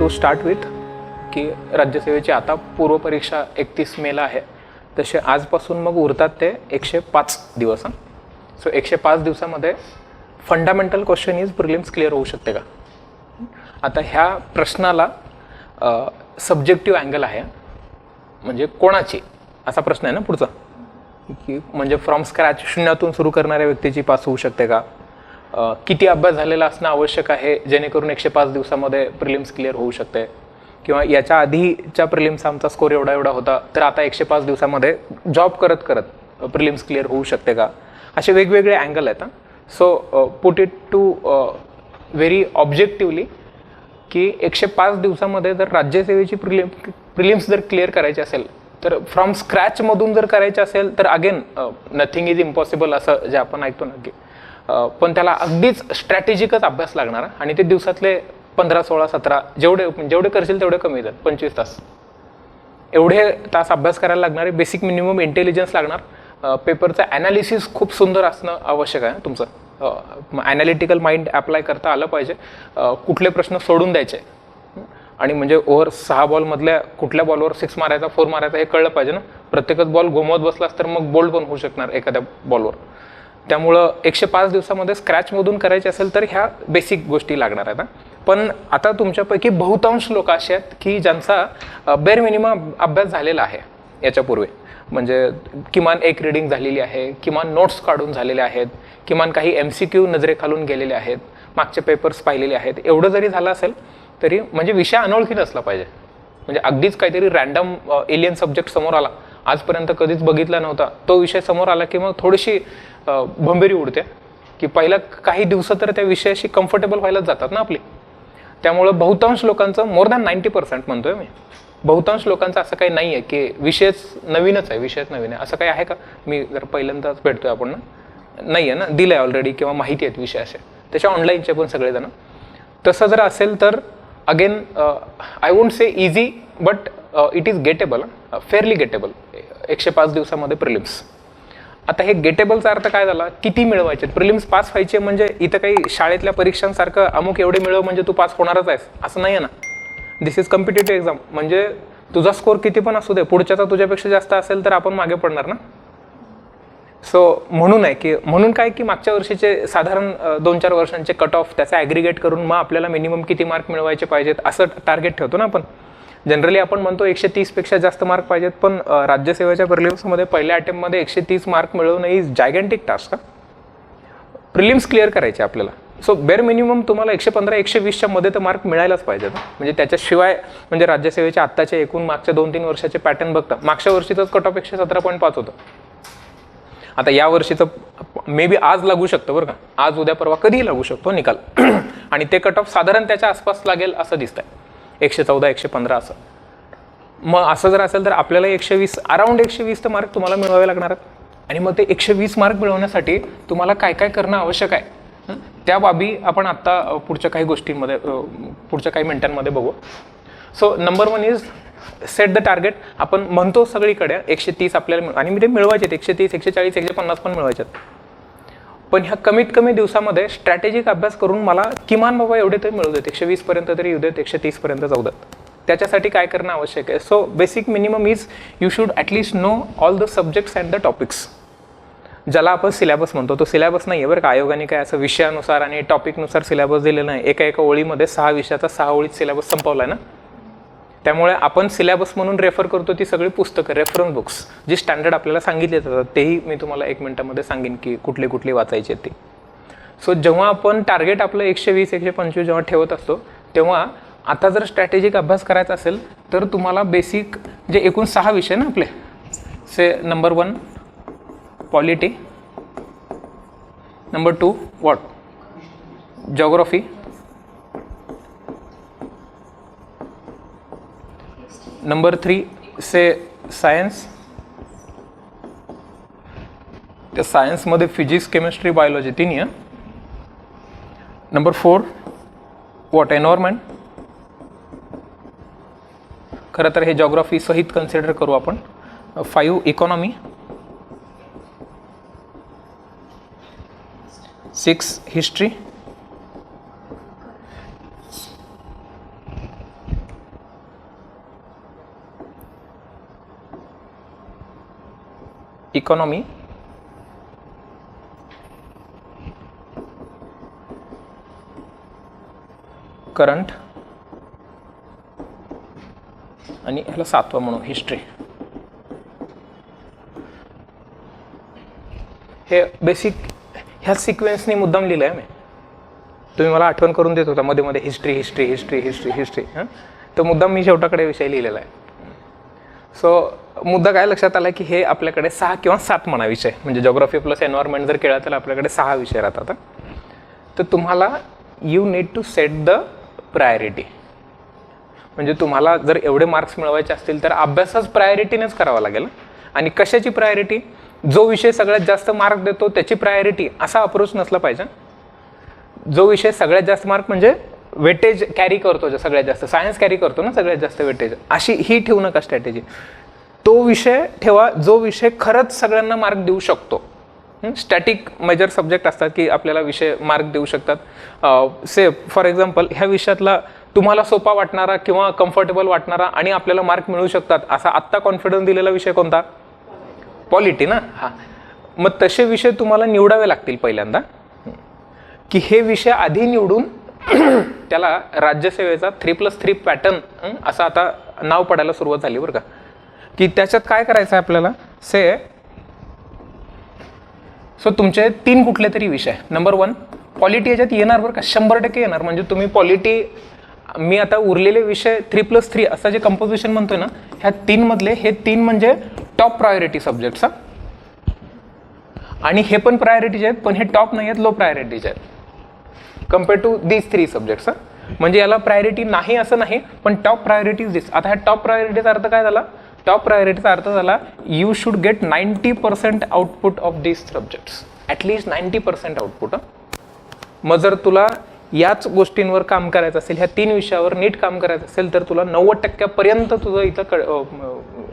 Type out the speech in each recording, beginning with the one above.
To start with की राज्यसेवेची आता पूर्वपरीक्षा 31 मेला आहे, तसे आजपासून मग उरतात ते 105 दिवस. सो 105 दिवसामध्ये fundamental question is prelims clear होऊ शकते का. आता ह्या प्रश्नाला सब्जेक्टिव्ह अँगल आहे, म्हणजे कोणाची असा प्रश्न आहे ना पुढचा, की म्हणजे फ्रॉम स्क्रॅच शून्यातून सुरू करणाऱ्या व्यक्तीची पास होऊ शकते का, किती अभ्यास झालेला असणं आवश्यक आहे जेणेकरून 105 दिवसामध्ये प्रिलिम्स क्लिअर होऊ शकते, किंवा याच्या आधीच्या प्रिलिम्स आमचा स्कोर एवढा एवढा होता तर आता 105 दिवसामध्ये जॉब करत करत प्रिलिम्स क्लिअर होऊ शकते का. असे वेगवेगळे अँगल आहेत. So put it to very objectively की 105 दिवसामध्ये जर राज्यसेवेची प्रिलिम्स जर क्लिअर करायची असेल तर फ्रॉम स्क्रॅचमधून जर करायचे असेल तर अगेन नथिंग इज इम्पॉसिबल असं जे आपण ऐकतो ना की, पण त्याला अगदीच स्ट्रॅटेजिकच अभ्यास लागणार आणि ते दिवसातले 15, 16, 17 जेवढे करशील तेवढे कमी आहेत. 25 तास एवढे तास अभ्यास करायला लागणारे, बेसिक मिनिमम इंटेलिजन्स लागणार. पेपरचं ॲनालिसिस खूप सुंदर असणं आवश्यक आहे. तुमचं ॲनालिटिकल माइंड अप्लाय करता आलं पाहिजे. कुठले प्रश्न सोडून द्यायचे आणि म्हणजे ओव्हर 6 बॉलमधल्या कुठल्या बॉलवर 6 मारायचा 4 मारायचा हे कळलं पाहिजे ना. प्रत्येकच बॉल घुमवत बसलास तर मग बोल्ड पण होऊ शकणार एखाद्या बॉलवर. त्यामुळं 105 दिवसामध्ये स्क्रॅचमधून करायचे असेल तर ह्या बेसिक गोष्टी लागणार आहेत. पण आता तुमच्यापैकी बहुतांश लोक असे आहेत की ज्यांचा बेर मिनिमम अभ्यास झालेला आहे याच्यापूर्वी, म्हणजे किमान एक रीडिंग झालेली आहे, किमान नोट्स काढून झालेले आहेत, किमान काही MCQ नजरेखालून गेलेले आहेत, मागचे पेपर्स पाहिलेले आहेत. एवढं जरी झालं असेल तरी म्हणजे विषय अनोळखी नसला पाहिजे. म्हणजे अगदीच काहीतरी रॅन्डम एलियन सब्जेक्ट समोर आला, आजपर्यंत कधीच बघितला नव्हता, तो विषय समोर आला की मग थोडीशी भंबेरी उडते की पहिला काही दिवस तर त्या विषयाशी कम्फर्टेबल व्हायलाच जातात ना आपली. त्यामुळं बहुतांश लोकांचं, मोर दॅन 90% म्हणतोय मी, बहुतांश लोकांचं असं काही नाही आहे की विषयच नवीनच आहे, विषयच नवीन आहे असं काही आहे का. मी जर पहिल्यांदाच भेटतोय आपण ना, नाही आहे ना, दिलं आहे ऑलरेडी किंवा माहिती आहेत विषय असे, त्याच्या ऑनलाईनचे पण सगळेजण. तसं जर असेल तर again I won't say easy but it is gettable, fairly gettable. 105 दिवसामध्ये प्रिलिम्स. आता हे गेटेबलचा अर्थ काय झाला, किती मिळवायचे प्रिलिम्स पास व्हायचे. म्हणजे इथं काही शाळेतल्या परीक्षांसारखं अमुक एवढे मिळव म्हणजे तू पास होणारच आहेस असं नाही आहे ना. दिस इज कॉम्पिटेटिव्ह एक्झाम. म्हणजे तुझा स्कोर किती पण असू दे, पुढच्याचा तुझ्यापेक्षा जास्त असेल तर आपण मागे पडणार ना. सो म्हणून आहे की, म्हणून काय की मागच्या वर्षीचे साधारण 2-4 वर्षांचे कट ऑफ त्याचा ॲग्रिगेट करून मग आपल्याला मिनिमम किती मार्क मिळवायचे पाहिजेत असं टार्गेट ठेवतो ना आपण. जनरली आपण म्हणतो 130 पेक्षा जास्त मार्क पाहिजेत, पण राज्यसेवेच्या प्रिलिम्समध्ये पहिल्या अटेम्प्टमध्ये 130 मार्क मिळवणं इज जायगॅन्टिक टास्क. प्रिलिम्स क्लिअर करायचे आपल्याला. सो बेर मिनिमम तुम्हाला 115-120च्या मध्ये तर मार्क मिळायलाच पाहिजेत. म्हणजे त्याच्याशिवाय म्हणजे राज्यसेवेच्या आत्ताच्या एकूण मागच्या 2-3 वर्षाचे पॅटर्न बघता, मागच्या वर्षीचंच कट ऑफ 117.5 होतं. आता या वर्षीचं मे बी आज लागू शकतं बरं का, आज उद्या परवा कधीही लागू शकतो निकाल आणि ते कट ऑफ साधारण त्याच्या आसपास लागेल असं दिसतंय, 114-115 असं. मग असं जर असेल तर आपल्याला 120 अराउंड 120 तर मार्क तुम्हाला मिळवावे लागणार आहेत. आणि मग ते 120 मार्क मिळवण्यासाठी तुम्हाला काय काय करणं आवश्यक आहे त्या बाबी आपण आत्ता पुढच्या काही गोष्टींमध्ये पुढच्या काही मिनिटांमध्ये बघू. So number 1 is set the target. आपण म्हणतो सगळीकडे 130 आपल्याला आणि ते मिळवायचे, 130, 140, 150 पण मिळवायचे. पण ह्या कमीत कमी दिवसामध्ये स्ट्रॅटेजिक अभ्यास करून मला किमान बाबा एवढे तरी मिळू देत, 120 पर्यंत तरी येऊ देत, 130 पर्यंत जाऊ देत. त्याच्यासाठी काय करणं आवश्यक आहे. So basic minimum is you should at least know all the subjects and the topics. ज्याला आपण सिलेबस म्हणतो, तो सिलेबस नाही आहे बरं का. आयोगाने काय असं विषयानुसार आणि टॉपिकनुसार सिलेबस दिलेलं नाही. एका ओळीमध्ये 6 विषयाचा 6 ओळीत सिलेबस संपवला आहे ना. त्यामुळे आपण सिलेबस म्हणून रेफर करतो ती सगळी पुस्तकं, रेफरन्स बुक्स, जी स्टँडर्ड आपल्याला सांगितले जातात तेही मी तुम्हाला 1 मिनिटामध्ये सांगेन की कुठले कुठले वाचायचे ते. सो जेव्हा आपण टार्गेट आपलं 120-125 जेव्हा ठेवत असतो तेव्हा आता जर स्ट्रॅटेजिक अभ्यास करायचा असेल तर तुम्हाला बेसिक जे एकूण 6 विषय ना आपले, से number 1 polity, number 2 what geography, number 3 से सायन्स, त्या सायन्समध्ये फिजिक्स, केमिस्ट्री, बायोलॉजी 3 आहे. Number 4 what environment. खरं तर हे जॉग्राफी सहित कन्सिडर करू आपण. 5 इकॉनॉमी, 6 हिस्ट्री, इकॉनॉमी, करंट, आणि ह्याला 7वा म्हणून हिस्ट्री. हे बेसिक ह्या सिक्वेन्सनी मुद्दाम लिहिलं आहे मी. तुम्ही मला आठवण करून देत होता मध्ये मध्ये history history history history history, हां, तर मुद्दाम मी शेवटाकडे विषय लिहिलेला आहे. सो मुद्दा काय लक्षात आला की हे आपल्याकडे 6 किंवा 7 म्हणा विषय, म्हणजे जॉग्राफी प्लस एन्व्हायरमेंट जर केला तर आपल्याकडे 6 विषय राहतात. तर तुम्हाला you need to set the priority. म्हणजे तुम्हाला जर एवढे मार्क्स मिळवायचे असतील तर अभ्यासच प्रायोरिटीनेच करावा लागेल. आणि कशाची प्रायोरिटी? जो विषय सगळ्यात जास्त मार्क देतो त्याची प्रायोरिटी, असा अप्रोच नसला पाहिजे. जो विषय सगळ्यात जास्त मार्क म्हणजे वेटेज कॅरी करतो, जो सगळ्यात जास्त सायन्स कॅरी करतो ना सगळ्यात जास्त वेटेज, अशी ही ठेवू नका स्ट्रॅटेजी. तो विषय ठेवा जो विषय खरंच सगळ्यांना मार्क देऊ शकतो. स्टॅटिक मेजर सब्जेक्ट असतात की आपल्याला विषय मार्क देऊ शकतात. से फॉर एक्झाम्पल ह्या विषयातला तुम्हाला सोपा वाटणारा किंवा कम्फर्टेबल वाटणारा आणि आपल्याला मार्क मिळू शकतात असा आत्ता कॉन्फिडन्स दिलेला विषय कोणता? पॉलिटी ना. हां, मग तसे विषय तुम्हाला निवडावे लागतील पहिल्यांदा, की हे विषय आधी निवडून त्याला राज्यसेवेचा 3+3 पॅटर्न असं आता नाव पडायला सुरुवात झाली बरं का. की त्याच्यात काय करायचं आहे आपल्याला, सो तुमचे 3 कुठले तरी विषय. नंबर 1 पॉलिटी याच्यात येणार बरं का, 100% येणार. म्हणजे तुम्ही पॉलिटी, मी आता उरलेले विषय 3+3 असं जे कंपोजिशन म्हणतोय ना, ह्या 3 मधले हे 3 म्हणजे टॉप प्रायोरिटी सब्जेक्ट्स. आणि हे पण प्रायोरिटीज आहेत, पण हे टॉप नाही आहेत, लो प्रायोरिटीज आहेत कम्पेअर टू दीज 3 सब्जेक्ट्स. म्हणजे याला प्रायोरिटी नाही असं नाही, पण टॉप प्रायोरिटीज दिस. आता ह्या टॉप प्रायोरिटीचा अर्थ काय झाला? टॉप प्रायोरिटीचा अर्थ झाला you should get 90% output of these subjects, at least 90% output. मग जर तुला याच गोष्टींवर काम करायचं असेल, ह्या 3 विषयावर नीट काम करायचं असेल, तर तुला 90% तुझं इथं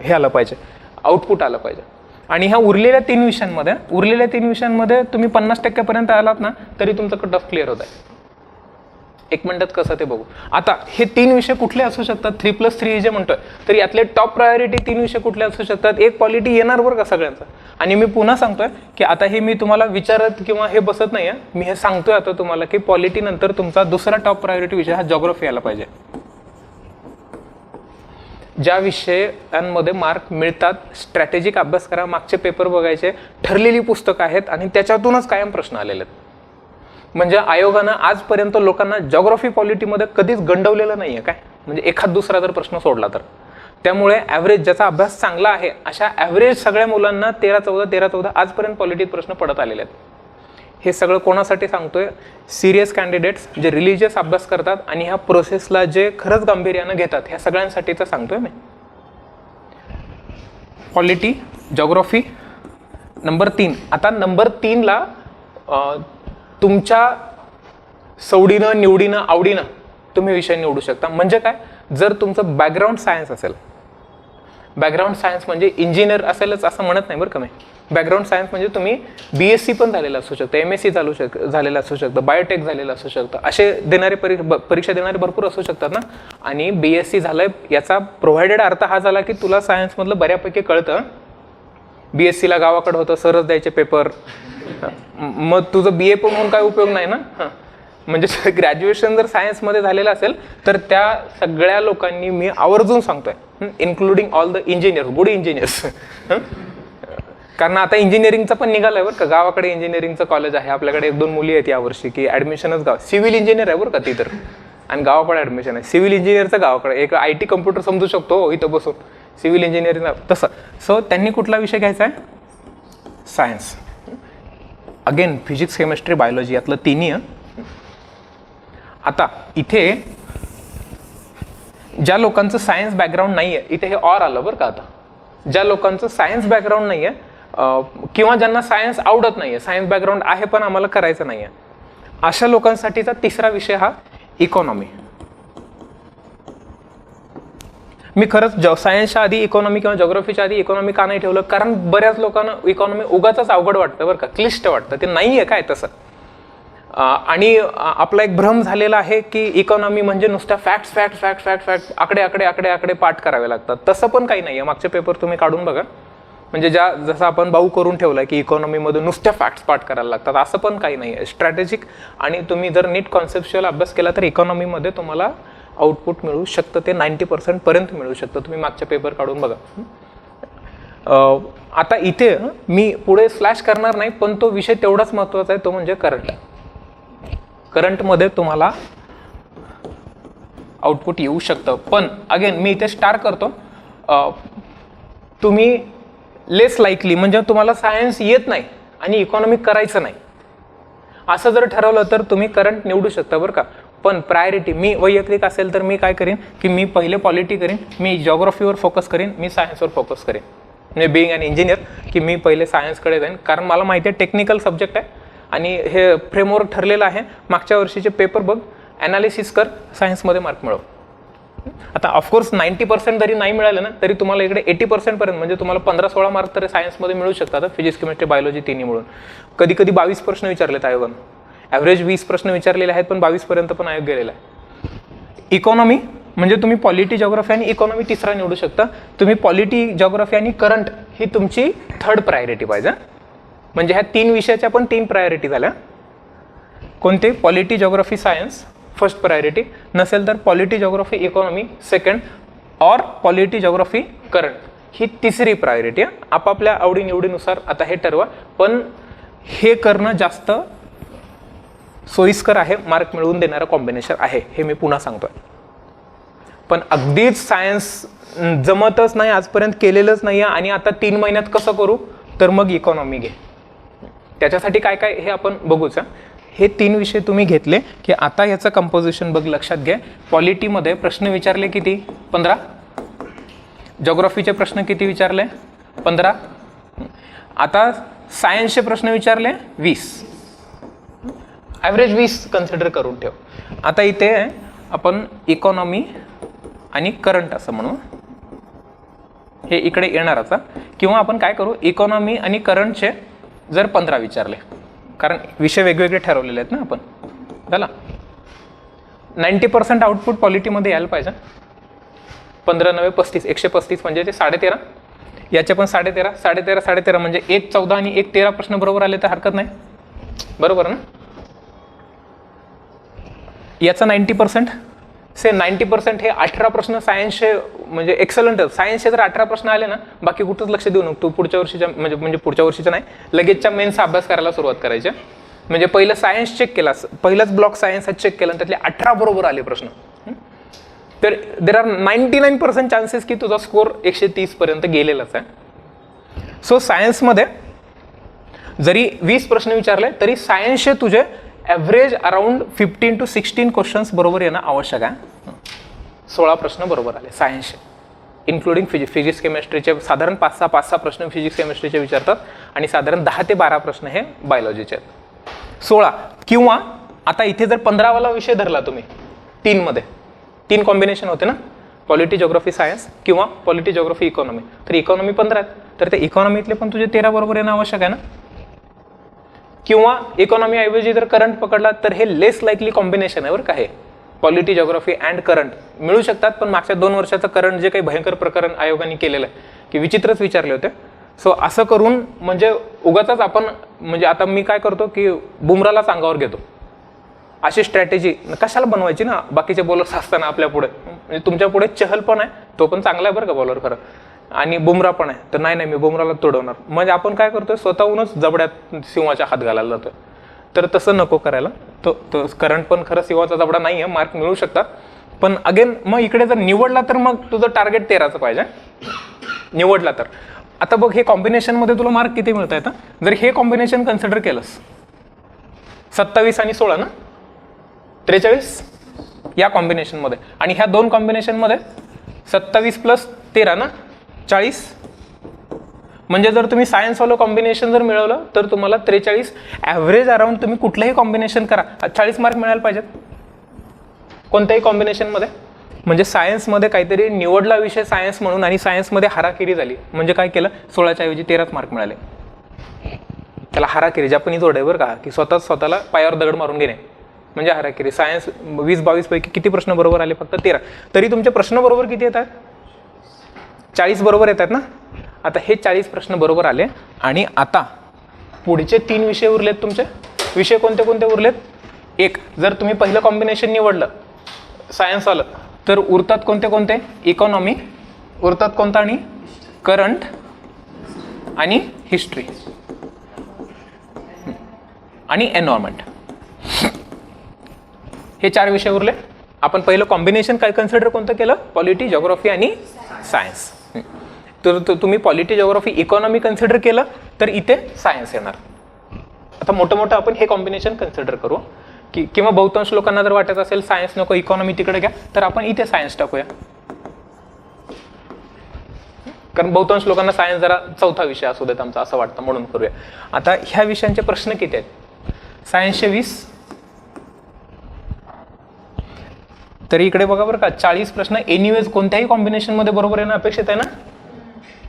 हे आलं पाहिजे, आउटपुट आलं पाहिजे. आणि ह्या उरलेल्या 3 विषयांमध्ये तुम्ही 50% आलात ना तरी तुमचं कट ऑफ क्लिअर होत आहे. 1 मिनिटात कसं ते बघू. आता हे 3 विषय कुठले असू शकतात? 3+3 जे म्हणतोय, तर यातले टॉप प्रायोरिटी 3 विषय कुठले असू शकतात? एक पॉलिटी येणार बरं का सगळ्यांचा. आणि मी पुन्हा सांगतोय की आता हे मी तुम्हाला विचारत किंवा हे बसत नाही आहे, मी हे सांगतोय आता तुम्हाला की पॉलिटी नंतर तुमचा दुसरा टॉप प्रायोरिटी विषय हा जॉग्राफी यायला पाहिजे. ज्या विषयांमध्ये मार्क मिळतात स्ट्रॅटेजिक अभ्यास करा, मागचे पेपर बघायचे, ठरलेली पुस्तकं आहेत आणि त्याच्यातूनच कायम प्रश्न आलेले आहेत. म्हणजे आयोगानं आजपर्यंत लोकांना जॉग्राफी पॉलिटीमध्ये कधीच गंडवलेलं नाही आहे काय, म्हणजे एखाद दुसरा जर प्रश्न सोडला तर. त्यामुळे ॲव्हरेज ज्याचा अभ्यास चांगला आहे अशा ॲव्हरेज सगळ्या मुलांना 13-14 आजपर्यंत पॉलिटीत प्रश्न पडत आलेले आहेत. हे सगळं कोणासाठी सांगतोय? सिरियस कॅन्डिडेट्स जे रिलिजियस अभ्यास करतात आणि ह्या प्रोसेसला जे खरंच गांभीर्यानं घेतात, ह्या सगळ्यांसाठीच सांगतोय मी. Polity, geography. नंबर 3. आता नंबर 3ला तुमच्या सवडीनं, निवडीनं, आवडीनं तुम्ही विषय निवडू शकता. म्हणजे काय? जर तुमचं बॅकग्राऊंड सायन्स असेल, बॅकग्राऊंड सायन्स म्हणजे इंजिनियर असेलच असं म्हणत नाही बरं का मी. बॅकग्राऊंड सायन्स म्हणजे तुम्ही BSc पण झालेलं असू शकतं, MSc झालेलं असू शकतं, बायोटेक झालेलं असू शकतं, असे देणारे परीक्षा देणारे भरपूर असू शकतात ना. आणि BSc झालंय याचा प्रोव्हाइडेड अर्थ हा झाला की तुला सायन्समधलं बऱ्यापैकी कळतं. BScला गावाकडं होतं, सरच द्यायचे पेपर, मग तुझं BA पण होऊन काय उपयोग नाही ना. म्हणजे ग्रॅज्युएशन जर सायन्समध्ये झालेलं असेल तर त्या सगळ्या लोकांनी मी आवर्जून सांगतोय, including all the engineers, good engineers. कारण आता इंजिनिअरिंगचं पण निघालंय बरं का, गावाकडे इंजिनिअरिंगचं कॉलेज आहे. आपल्याकडे 1-2 मुली आहेत यावर्षी की ॲडमिशनच गाव, सिव्हिल इंजिनियर आहे बरं का ती तर, आणि गावाकडे ॲडमिशन आहे. सिव्हिल इंजिनियरचं गावाकडे, एक IT कम्प्युटर समजू शकतो इथं बसून, सिव्हिल इंजिनिअरिंग तसं. सो त्यांनी कुठला विषय घ्यायचा आहे? Science. Again physics, chemistry, biology यातलं 3ही. आता इथे ज्या लोकांचं सायन्स बॅकग्राऊंड नाही आहे, इथे हे ऑर आलं बरं का. आता ज्या लोकांचं सायन्स बॅकग्राऊंड नाही आहे किंवा ज्यांना सायन्स आवडत नाही आहे, सायन्स बॅकग्राऊंड आहे पण आम्हाला करायचं नाही आहे, अशा लोकांसाठीचा 3रा विषय हा इकॉनॉमी. मी खरंच सायन्सच्या आधी इकॉनॉमी किंवा जॉग्राफीच्या आधी इकॉनॉमी का नाही ठेवलं? कारण बऱ्याच लोकांना इकॉनॉमी उगाच अवघड वाटतं बरं का, क्लिष्ट वाटतं. ते नाही आहे काय तसं. आणि आपला एक भ्रम झालेला आहे की इकॉनॉमी म्हणजे नुसत्या facts fact fact fact fact आकडे आकडे आकडे आकडे पाठ करावे लागतात. तसं पण काही नाही आहे. मागचे पेपर तुम्ही काढून बघा, म्हणजे जसं आपण बाऊ करून ठेवलं की इकॉनॉमीमध्ये नुसत्या फॅक्ट्स पाठ करायला लागतात, असं पण काही नाही आहे. स्ट्रॅटेजिक आणि तुम्ही जर नीट कॉन्सेप्च्युअल अभ्यास केला तर इकॉनॉमीमध्ये तुम्हाला आउटपुट मिळू शकतं, ते 90% पर्यंत मिळू शकतं. तुम्ही मागच्या पेपर काढून बघा. आता इथे मी पुढे स्लॅश करणार नाही, पण तो विषय तेवढाच महत्त्वाचा आहे, तो म्हणजे करंट. करंटमध्ये तुम्हाला आउटपुट येऊ शकतं, पण अगेन मी इथे स्टार करतो. तुम्ही लेस लाईकली, म्हणजे तुम्हाला सायन्स येत नाही आणि इकॉनॉमी करायचं नाही असं जर ठरवलं तर तुम्ही करंट निवडू शकता बरं का. पण प्रायोरिटी मी वैयक्तिक असेल तर मी काय करीन की मी पहिले पॉलिटी करीन, मी जॉग्राफीवर फोकस करीन, मी सायन्सवर फोकस करीन. म्हणजे बिईंग अन इंजिनियर की मी पहिले सायन्सकडे जाईन, कारण मला माहिती आहे टेक्निकल सब्जेक्ट आहे आणि हे फ्रेमवर्क ठरलेलं आहे. मागच्या वर्षीचे पेपर बघ, ॲनालिसिस कर, सायन्समध्ये मार्क मिळव. आता ऑफकोर्स 90% जरी नाही मिळालं ना तरी तुम्हाला इकडे 80% पर्यंत, म्हणजे तुम्हाला 15-16 मार्क तरी सायन्समध्ये मिळू शकतात. फिजिक्स, केमिस्ट्री, बायोलॉजी तिन्ही मिळून. कधी कधी 22 प्रश्न विचारलेत आयोगानं. ॲव्हरेज 20 प्रश्न विचारलेले आहेत, पण 22 पर्यंत पण आयोग गेलेला आहे. इकॉनॉमी म्हणजे तुम्ही पॉलिटी, जॉग्राफी आणि इकॉनॉमी तिसरा निवडू शकता. तुम्ही पॉलिटी, जॉग्राफी आणि करंट ही तुमची थर्ड प्रायोरिटी पाहिजे. म्हणजे ह्या 3 विषयाच्या पण 3 प्रायोरिटी झाल्या. कोणते? Polity, geography, science first priority, नसेल तर पॉलिटी, जॉग्राफी, इकॉनॉमी सेकंड, और पॉलिटी, जॉग्राफी, करंट ही तिसरी प्रायोरिटी आहे. आपापल्या आवडीनिवडीनुसार आता हे ठरवा, पण हे करणं जास्त सोयीस्कर आहे, मार्क मिळवून देणारं कॉम्बिनेशन आहे, हे मी पुन्हा सांगतोय. पण अगदीच सायन्स जमतच नाही, आजपर्यंत केलेलंच नाही आहे आणि आता 3 महिन्यात कसं करू, तर मग इकॉनॉमी घे. त्याच्यासाठी काय काय हे आपण बघूच. हे 3 विषय तुम्ही घेतले की आता याचं कंपोजिशन बघ, लक्षात घ्या. पॉलिटीमध्ये प्रश्न विचारले किती? 15. जॉग्राफीचे प्रश्न किती विचारले? 15. आता सायन्सचे प्रश्न विचारले 20. ॲव्हरेज 20 कन्सिडर करून ठेव. आता इथे आपण इकॉनॉमी आणि करंट असं म्हणू, हे इकडे येणारच. किंवा आपण काय करू, इकॉनॉमी आणि करंटचे जर 15 विचारले, कारण विषय वेगवेगळे ठरवलेले आहेत ना आपण. झाला 90% आउटपुट पॉलिटीमध्ये यायला पाहिजे. 15 9 35, 135 म्हणजे ते 13.5. याचे पण 13.5, 13.5, 13.5 म्हणजे 1 14 आणि 1 13 प्रश्न बरोबर आले तर हरकत नाही, बरोबर ना. याचा 90% से 90% हे 18 प्रश्न सायन्सचे, म्हणजे एक्सलंट. सायन्सचे जर 18 प्रश्न आले ना, बाकी कुठंच लक्ष देऊ नको. तू पुढच्या वर्षीच्या म्हणजे पुढच्या वर्षीच्या नाही, लगेचच्या मेन्सचा अभ्यास करायला सुरुवात करायची. म्हणजे पहिलं सायन्स चेक केला, पहिलाच ब्लॉक सायन्स हा चेक केला, त्यातले 18 बरोबर आले प्रश्न, तर देर आर 99% चान्सेस की तुझा स्कोर 130 पर्यंत गेलेलाच आहे. सो सायन्समध्ये जरी 20 प्रश्न विचारले तरी सायन्सचे तुझे ॲव्हरेज अराउंड 15 to 16 क्वेश्चन्स बरोबर येणं आवश्यक आहे. 16 प्रश्न बरोबर आले सायन्सचे, इन्क्लुडिंग फिजिक्स केमिस्ट्रीचे. साधारण 5-6 प्रश्न फिजिक्स केमिस्ट्रीचे विचारतात आणि साधारण 10 ते 12 प्रश्न हे बायोलॉजीचे आहेत. 16 किंवा आता इथे जर 15वाला विषय धरला तुम्ही, 3 मध्ये 3 कॉम्बिनेशन होते ना, पॉलिटी, जॉग्राफी, सायन्स किंवा पॉलिटी, जॉग्राफी, इकॉनॉमी. तर इकॉनॉमी 15 आहेत, तर ते इकॉनॉमीतले पण तुझे 13 बरोबर येणं आवश्यक आहे ना. किंवा इकॉनॉमी ऐवजी जर करंट पकडला तर हे लेस लाईकली कॉम्बिनेशन आहे बरं का. हे पॉलिटी, जॉग्राफी अँड करंट मिळू शकतात, पण मागच्या 2 वर्षाचं करंट जे काही भयंकर प्रकरण आयोगाने केलेलं आहे की विचित्रच विचारले होते. सो असं करून म्हणजे उगाच आपण, म्हणजे आता मी काय करतो की बुमरालाच अंगावर घेतो, अशी स्ट्रॅटेजी कशाला बनवायची ना. बाकीचे बॉलर्स असताना आपल्या पुढे, म्हणजे तुमच्या पुढे चहल पण आहे, तो पण चांगला आहे बरं का बॉलर खरं, आणि बुमरा पण आहे, तर नाही मी बुमराला तोडवणार. म्हणजे आपण काय करतोय, स्वतःहूनच जबड्यात सिंहाच्या हात घालायला जातोय. तर तसं नको करायला. तो करंट पण खरं सिंहाचा जबडा नाही आहे, मार्क मिळू शकतात. पण अगेन मग इकडे जर निवडला तर मग तुझं टार्गेट 13चं पाहिजे, निवडला तर. आता बघ हे कॉम्बिनेशनमध्ये तुला मार्क किती मिळत आहेत. जर हे कॉम्बिनेशन कन्सिडर केलंस, 27 आणि 16 ना, 43 या कॉम्बिनेशनमध्ये, आणि ह्या 2 कॉम्बिनेशनमध्ये 27 + 13 ना 40. म्हणजे जर तुम्ही सायन्सवालं कॉम्बिनेशन जर मिळवलं तर तुम्हाला 43 ॲव्हरेज अराउंड. तुम्ही कुठलंही कॉम्बिनेशन करा, 40 मार्क मिळायला पाहिजेत कोणत्याही कॉम्बिनेशनमध्ये. म्हणजे सायन्समध्ये काहीतरी निवडला विषय सायन्स म्हणून आणि सायन्समध्ये हाराकिरी झाली, म्हणजे काय केलं, 16च्या ऐवजी 13च मार्क मिळाले. त्याला हाराकिरी जपानी जोड आहे बरं का, की स्वतःला पायावर दगड मारून घेणे म्हणजे हाराकिरी. सायन्स 20-22 पैकी किती प्रश्न बरोबर आले, फक्त 13. तरी तुमचे प्रश्न बरोबर किती येतात, 40 बरोबर येतात ना. आता हे 40 प्रश्न बरोबर आले आणि आता पुढचे 3 विषय उरलेत तुमचे. विषय कोणते कोणते उरलेत? एक, जर तुम्ही पहिलं कॉम्बिनेशन निवडलं सायन्स आलं तर उरतात कोणते कोणते? इकॉनॉमी उरतात कोणता आणि करंट आणि हिस्ट्री आणि एन्व्हायरमेंट. हे 4 विषय उरले. आपण पहिलं कॉम्बिनेशन काय कन्सिडर कोणतं केलं? पॉलिटी, जिओग्राफी आणि सायन्स. तर तुम्ही पॉलिटी, जिओग्राफी, इकॉनॉमी कन्सिडर केलं तर इथे सायन्स येणार. आता मोठं आपण हे कॉम्बिनेशन कन्सिडर करू की किंवा बहुतांश लोकांना जर वाटत असेल सायन्स नको इकॉनॉमी तिकडे घ्या तर आपण इथे सायन्स टाकूया, कारण बहुतांश लोकांना सायन्स जरा चौथा विषय असू देत आमचा असं वाटतं म्हणून करूया. आता ह्या विषयांचे प्रश्न किती आहेत? सायन्सचे 20. तरी इकडे बघा बरं का 40 प्रश्न एनिवेज कोणत्याही कॉम्बिनेशनमध्ये बरोबर येणं अपेक्षित आहे ना?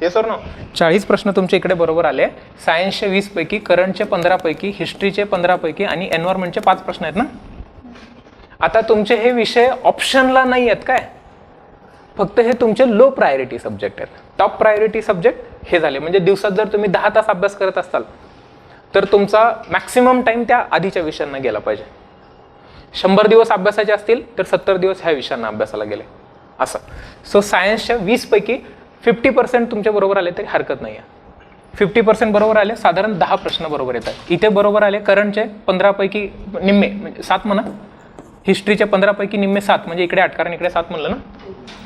येस और नो? 40 प्रश्न तुमचे इकडे बरोबर आले. सायन्सचे 20 पैकी, करंटचे 15 पैकी, हिस्ट्रीचे 15 पैकी आणि एन्व्हायरमेंटचे 5 प्रश्न आहेत ना. आता तुमचे हे विषय ऑप्शनला नाही आहेत काय, फक्त हे तुमचे लो प्रायोरिटी सब्जेक्ट आहेत. टॉप प्रायोरिटी सब्जेक्ट हे झाले. म्हणजे दिवसात जर तुम्ही 10 तास अभ्यास करत असाल तर तुमचा मॅक्सिमम टाइम त्या आधीच्या विषयांना गेला पाहिजे. 100 दिवस अभ्यासाचे असतील तर 70 दिवस ह्या विषयांना अभ्यासाला गेले असं. सो सायन्सच्या 20 पैकी 50% तुमच्या बरोबर आले तरी हरकत नाही आहे. 50% बरोबर आले, साधारण 10 प्रश्न बरोबर येतात. इथे बरोबर आले करंटचे 15 पैकी निम्मे म्हणजे 7 म्हणा, हिस्ट्रीचे 15 पैकी निम्मे 7 म्हणजे इकडे 8 कारण इकडे 7 म्हणलं ना.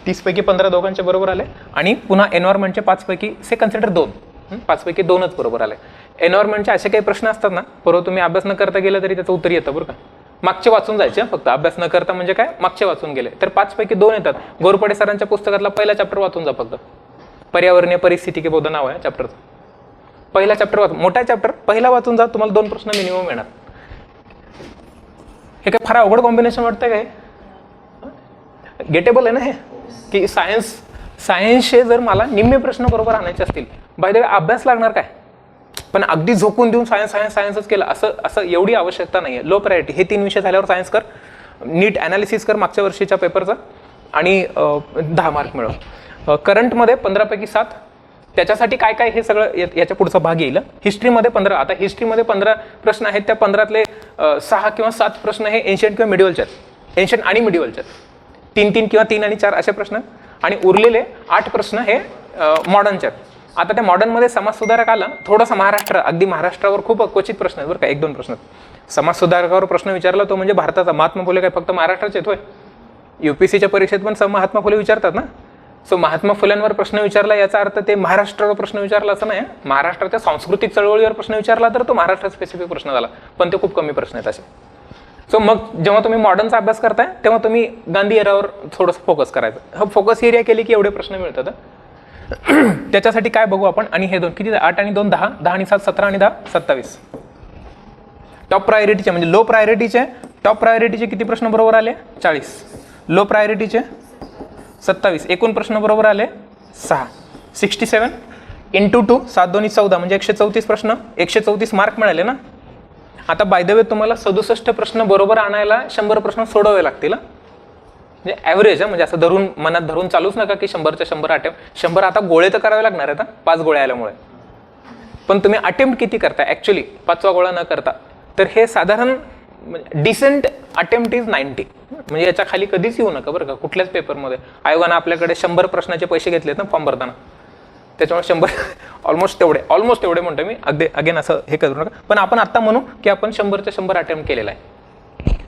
30 पैकी 15 दोघांचे बरोबर आले आणि पुन्हा एन्व्हायरमेंटचे 5 पैकी से कन्सिडर 2, 5 पैकी 2च बरोबर आले. एन्व्हायरमेंटचे असे काही प्रश्न असतात ना, परवा तुम्ही अभ्यास न करता गेलं तरी त्याचं उत्तर येतं बरं का. मागचे वाचून जायचे, फक्त अभ्यास न करता म्हणजे काय, मागचे वाचून गेले तर 5 पैकी 2 येतात. गोरपडे सरांच्या पुस्तकातला पहिला चॅप्टर वाचून जा फक्त. पर्यावरणीय परिस्थिती के बोध नाव आहे चॅप्टरचं. पहिला चॅप्टर वाचून, मोठा चॅप्टर पहिला वाचून जा, तुम्हाला 2 प्रश्न मिनिमम येणार. हे काय फार अवघड कॉम्बिनेशन वाटतं काय? गेटेबल आहे ना हे, की सायन्सचे जर मला निम्मे प्रश्न बरोबर आणायचे असतील, बाय द वे अभ्यास लागणार काय, पण अगदी झोकून देऊन सायन्सच केलं असं एवढी आवश्यकता नाही आहे. लो प्रायोरिटी हे 3 विषय झाल्यावर सायन्स कर, नीट ॲनालिसिस कर मागच्या वर्षीच्या पेपरचा आणि 10 मार्क मिळव. करंटमध्ये 15 पैकी 7, त्याच्यासाठी काय काय हे सगळं याच्या पुढचा भाग येईल. हिस्ट्रीमध्ये 15, आता हिस्ट्रीमध्ये 15 प्रश्न आहेत, त्या 15तले 6 किंवा 7 प्रश्न हे एन्शियंट किंवा मिडिवलचे आहेत, एन्शियंट आणि मिडिवलचे आहेत. 3 किंवा 3 आणि 4 असे प्रश्न आणि उरलेले 8 प्रश्न हे मॉडर्नचे आहेत. आता त्या मॉडर्नमध्ये समाजसुधारक आला, थोडासा महाराष्ट्र, अगदी महाराष्ट्रावर खूप क्वचित प्रश्न आहेत बरं का, 1-2 प्रश्न. समाजसुधारकावर प्रश्न विचारला तो म्हणजे भारताचा. महात्मा फुले काय फक्त महाराष्ट्राचे येतोय? UPSCच्या परीक्षेत पण महात्मा फुले विचारतात ना. सो महात्मा फुल्यांवर प्रश्न विचारला याचा अर्थ ते महाराष्ट्रावर प्रश्न विचारला असं नाही. महाराष्ट्राच्या सांस्कृतिक चळवळीवर प्रश्न विचारला तर तो महाराष्ट्र स्पेसिफिक प्रश्न झाला, पण ते खूप कमी प्रश्न आहेत असे. सो मग जेव्हा तुम्ही मॉडर्नचा अभ्यास करताय तेव्हा तुम्ही गांधी एरावर थोडंसं फोकस करायचं. फोकस एरिया केली की एवढे प्रश्न मिळतात. त्याच्यासाठी काय बघू आपण, आणि हे 2 किती, 8 आणि 2 10, 10 आणि 7 17 आणि 10 27. टॉप प्रायोरिटीचे म्हणजे लो प्रायोरिटीचे, टॉप प्रायोरिटीचे किती प्रश्न बरोबर आले? 40. लो प्रायोरिटीचे 27. एकूण प्रश्न बरोबर आले 6. 67 इंटू 2, 7 2 14 म्हणजे 134 प्रश्न, 134 मार्क मिळाले ना. आता बाय द वे तुम्हाला 67 प्रश्न बरोबर आणायला 100 प्रश्न सोडवावे लागतील. म्हणजे ॲव्हरेज म्हणजे असं धरून मनात धरून चालूच नका की 100च्या 100 अटेम्प्ट. 100 आता गोळे तर करावे लागणार आहेत 5 गोळे आल्यामुळे, पण तुम्ही अटेम्प्ट किती करताय ॲक्च्युली 5वा गोळा न करता. तर हे साधारण डिसेंट अटेम्प्ट इज 90, म्हणजे याच्या खाली कधीच येऊ नका बरं का कुठल्याच पेपरमध्ये. आयोगानं आपल्याकडे 100 प्रश्नाचे पैसे घेतलेत ना फॉर्म भरताना, त्याच्यामुळे 100 ऑलमोस्ट तेवढे म्हणतो मी, अगेन असं हे करू नका. पण आपण आत्ता म्हणू की आपण 100च्या 100 अटेम्प्ट केलेला आहे.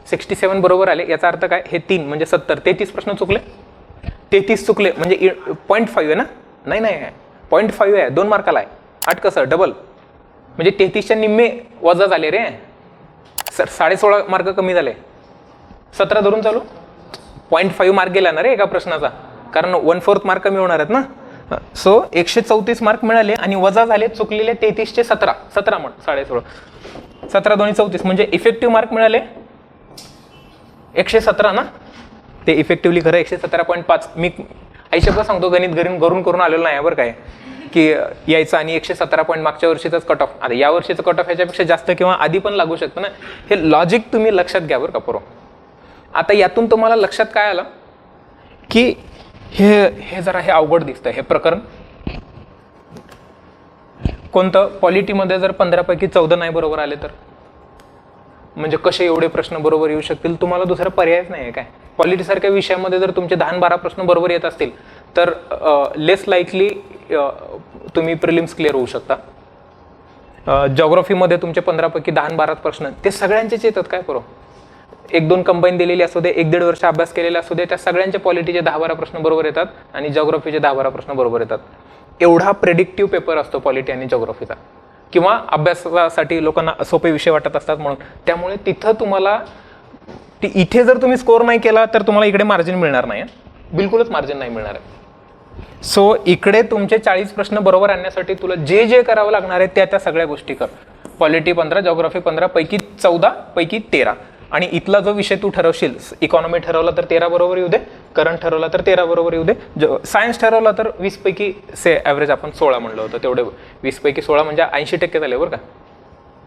67 बरोबर आले याचा अर्थ काय, हे 3 म्हणजे 70. 33 प्रश्न चुकले, 33 चुकले म्हणजे 0.5 आहे ना. नाही 0.5 आहे, 2 मार्काला आहे. 8 कसं डबल म्हणजे 33च्या निम्मे वजा झाले रे सर, 16.5 मार्क कमी झाले. 17 धरून चालू, 0.5 मार्क गेला ना रे एका प्रश्नाचा, कारण 1/4 मार्क कमी होणार आहेत ना. सो 134 मार्क मिळाले आणि वजा झाले चुकलेले 33चे 17 म्हण 16.5 17 2 34 म्हणजे इफेक्टिव्ह मार्क मिळाले 117 ना. ते इफेक्टिव्हली खरं 117.5. मी आईशपथ सांगतो, गणित करून आलेलं नाही बरं काय की यायचं आणि 117 पॉईंट मागच्या वर्षीचाच कट ऑफ. आता या वर्षीचं कट ऑफ ह्याच्यापेक्षा जास्त किंवा आधी पण लागू शकतं ना. हे लॉजिक तुम्ही लक्षात घ्या बरं का पोरं. आता यातून तुम्हाला लक्षात काय आलं की हे जरा हे अवघड दिसतं हे प्रकरण. कोणतं पॉलिटीमध्ये जर 15पैकी 14 नाही बरोबर आले तर म्हणजे कसे एवढे प्रश्न बरोबर येऊ शकतील? तुम्हाला दुसरा पर्यायच नाही आहे काय? पॉलिटीसारख्या विषयामध्ये जर तुमचे 10-12 प्रश्न बरोबर येत असतील तर लेस लाईकली तुम्ही प्रिलिम्स क्लिअर होऊ शकता. जॉग्राफीमध्ये तुमचे 15पैकी 10-12 प्रश्न ते सगळ्यांचेच येतात काय करू? 1-2 कंबाईन दिलेली असू दे, 1-1.5 वर्ष अभ्यास केलेला असू दे, त्या सगळ्यांचे पॉलिटीचे 10-12 प्रश्न बरोबर येतात आणि जॉग्राफीचे 10-12 प्रश्न बरोबर येतात. एवढा प्रेडिक्टिव्ह पेपर असतो पॉलिटी आणि जॉग्राफीचा, किंवा अभ्यासासाठी लोकांना सोपे विषय वाटत असतात म्हणून. त्यामुळे तिथं तुम्हाला इथे जर तुम्ही स्कोअर नाही केला तर तुम्हाला इकडे मार्जिन मिळणार नाही, बिलकुलच मार्जिन नाही मिळणार आहे. सो इकडे तुमचे 40 प्रश्न बरोबर आणण्यासाठी तुला जे जे करावं लागणार आहे त्या सगळ्या गोष्टी कर. पॉलिटी 15, जॉग्राफी 15 पैकी 14 पैकी 13, आणि इथला जो विषय तू ठरवशील, इकॉनॉमी ठरवला तर 13 बरोबर येऊ दे, करंट ठरवला तर 13 बरोबर येऊ दे, सायन्स ठरवला तर 20 पैकी ॲव्हरेज आपण 16 म्हणलं होतं, तेवढे 20 पैकी 16 म्हणजे 80% झाले बरं का,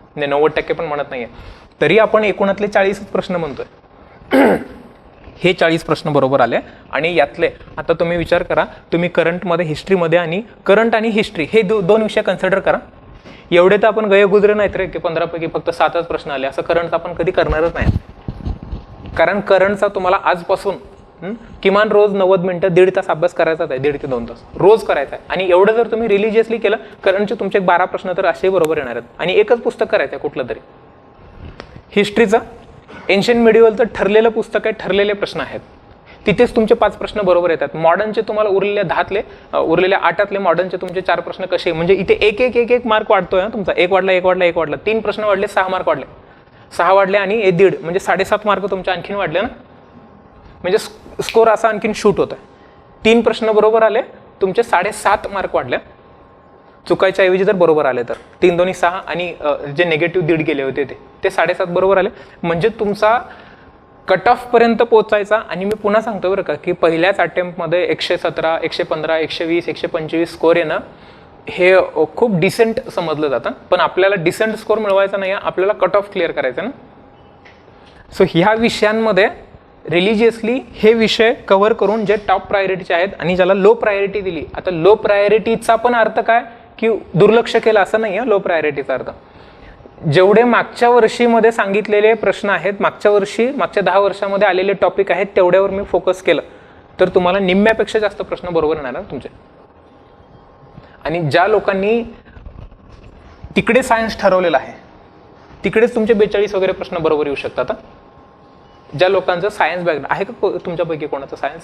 म्हणजे 90% पण म्हणत नाहीये. तरी आपण एकूणातले 40 प्रश्न म्हणतोय. हे 40 प्रश्न बरोबर आले. आणि यातले आता तुम्ही विचार करा, तुम्ही करंटमध्ये, हिस्ट्रीमध्ये, आणि करंट आणि हिस्ट्री हे दोन विषय कन्सिडर करा. एवढे तर आपण गयगुजरे नाहीत रे की 15पैकी फक्त 7च प्रश्न आले, असं करंटचा आपण कधी करणारच नाही. कारण करंटचा तुम्हाला आजपासून किमान रोज 90 मिनिटं 1.5 तास अभ्यास करायचाच आहे, 1.5 ते 2 तास रोज करायचा आहे. आणि एवढं जर तुम्ही रिलिजियसली केलं, करंटचे तुमचे 12 प्रश्न तर असे बरोबर येणार आहेत. आणि एकच पुस्तक करायचं आहे कुठलं तरी. हिस्ट्रीचं एन्शियंट मिडिवलचं ठरलेलं पुस्तक आहे, ठरलेले प्रश्न आहेत, तिथेच तुमचे 5 प्रश्न बरोबर येतात. मॉडर्नचे तुम्हाला उरलेल्या 8 मॉडर्नचे तुमचे 4 प्रश्न कसे, म्हणजे इथे एक मार्क वाढतोय तुमचा. 1 वाढला, 3 प्रश्न वाढले, 6 मार्क वाढले, 6 वाढले आणि 1.5 म्हणजे 7.5 मार्क तुमचे आणखीन वाढले ना. म्हणजे स्कोर असा आणखीन शूट होत आहे. 3 प्रश्न बरोबर आले, तुमचे 7.5 मार्क वाढले. चुकायच्या ऐवजी जर बरोबर आले तर 3 2 6 आणि जे निगेटिव्ह 1.5 गेले होते ते 7.5 बरोबर आले. म्हणजे तुमचा कट ऑफ पर्यंत पोहोचायचा. आणि मी पुन्हा सांगतो बरं का की पहिल्याच अटेम्प्टमध्ये 117, 115, 120, 125 स्कोर येणं हे खूप डिसेंट समजलं जातं. पण आपल्याला डिसेंट स्कोर मिळवायचा नाही, आपल्याला कट ऑफ क्लिअर करायचा ना. सो ह्या विषयांमध्ये रिलिजियसली हे विषय कव्हर करून जे टॉप प्रायोरिटीचे आहेत आणि ज्याला लो प्रायोरिटी दिली. आता लो प्रायोरिटीचा पण अर्थ काय की दुर्लक्ष केलं असं नाही आहे. लो प्रायोरिटीचा अर्थ जेवढे मागच्या वर्षीमध्ये सांगितलेले प्रश्न आहेत, मागच्या 10 वर्षामध्ये आलेले टॉपिक आहेत, तेवढ्यावर मी फोकस केलं तर तुम्हाला निम्म्यापेक्षा जास्त प्रश्न बरोबर येणार तुमचे. आणि ज्या लोकांनी तिकडे सायन्स ठरवलेलं आहे तिकडेच तुमचे 42 वगैरे प्रश्न बरोबर येऊ शकतात. ज्या लोकांचं सायन्स बॅकग्राऊंड आहे का तुमच्यापैकी कोणाचं सायन्स?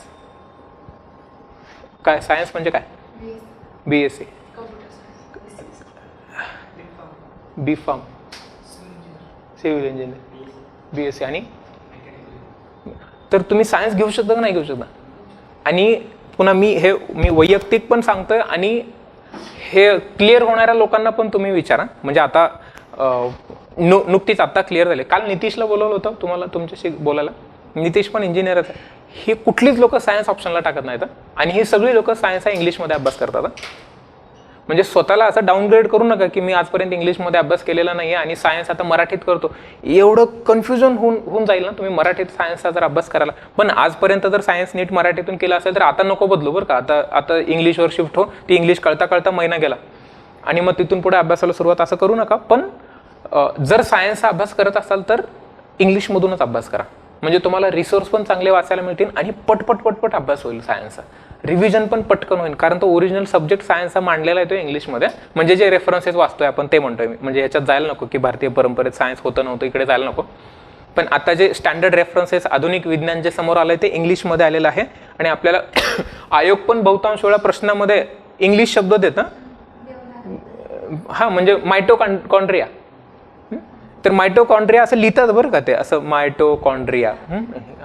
काय सायन्स म्हणजे काय? BSc, B.Pharm, civil engineer, BSc. आणि तर तुम्ही सायन्स घेऊ शकता का नाही घेऊ शकता? आणि पुन्हा मी वैयक्तिक पण सांगतोय आणि हे क्लिअर होणाऱ्या लोकांना पण तुम्ही विचारा. म्हणजे आता नुकतीच आता क्लिअर झाले. काल नितीशला बोलवलं होतं तुम्हाला तुमच्याशी बोलायला. नितीश पण इंजिनियरच आहे. ही कुठलीच लोक सायन्स ऑप्शनला टाकत नाहीत आणि ही सगळी लोक सायन्स हा इंग्लिशमध्ये अभ्यास करतात. म्हणजे स्वतःला असं डाऊनग्रेड करू नका की मी आजपर्यंत इंग्लिशमध्ये अभ्यास केलेला नाही आहे आणि सायन्स आता मराठीत करतो. एवढं कन्फ्युजन होऊन जाईल ना तुम्ही मराठीत सायन्सचा जर अभ्यास करायला. पण आजपर्यंत जर सायन्स नीट मराठीतून केलं असेल तर आता नको बदलू बरं का. आता इंग्लिशवर शिफ्ट हो. ती इंग्लिश कळता महिना गेला आणि मग तिथून पुढे अभ्यासाला सुरुवात असं करू नका. पण जर सायन्सचा अभ्यास करत असाल तर इंग्लिशमधूनच अभ्यास करा. म्हणजे तुम्हाला रिसोर्स पण चांगले वाचायला मिळतील आणि पटपट अभ्यास होईल सायन्सचा. रिव्हिजन पण पटकन होईल कारण तो ओरिजिनल सब्जेक्ट सायन्सचा मांडलेला आहे तो इंग्लिशमध्ये. म्हणजे जे रेफरन्सेस वाचतोय आपण ते म्हणतोय मी. म्हणजे ह्याच्यात जायला नको की भारतीय परंपरेत सायन्स होतं नव्हतं इकडे जायला नको. पण आता जे स्टँडर्ड रेफरन्सेस आधुनिक विज्ञान जे समोर आलंय ते इंग्लिशमध्ये आलेलं आहे. आणि आपल्याला आयोग पण बहुतांश वेळा प्रश्नामध्ये इंग्लिश शब्द देतं. हा म्हणजे मायटोकॉन्ड्रिया, तर मायटोकॉन्ड्रिया असं लिहितात बरं का ते, असं मायटोकॉन्ड्रिया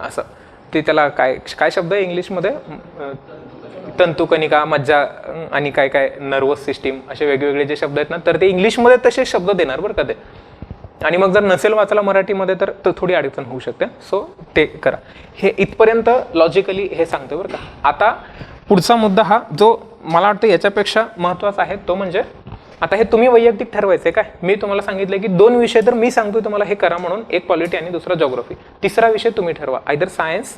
असं. ते त्याला काय शब्द आहे इंग्लिशमध्ये? तंतुकणिका, मज्जा आणि काय नर्वस सिस्टीम असे वेगवेगळे जे शब्द आहेत ना, तर ते इंग्लिशमध्ये तसे शब्द देणार बरं का ते. आणि मग जर नसेल वाचायला मराठीमध्ये तर थोडी अडचण होऊ शकते. सो ते करा. हे इथपर्यंत लॉजिकली हे सांगतो बरं का. आता पुढचा मुद्दा हा जो मला वाटतं याच्यापेक्षा महत्त्वाचा आहे तो म्हणजे आता हे तुम्ही वैयक्तिक ठरवायचं काय. मी तुम्हाला सांगितलं की 2 विषय तर मी सांगतो तुम्हाला हे करा म्हणून, एक पॉलिटी आणि दुसरा जॉग्राफी. तिसरा विषय तुम्ही ठरवा, आयदर सायन्स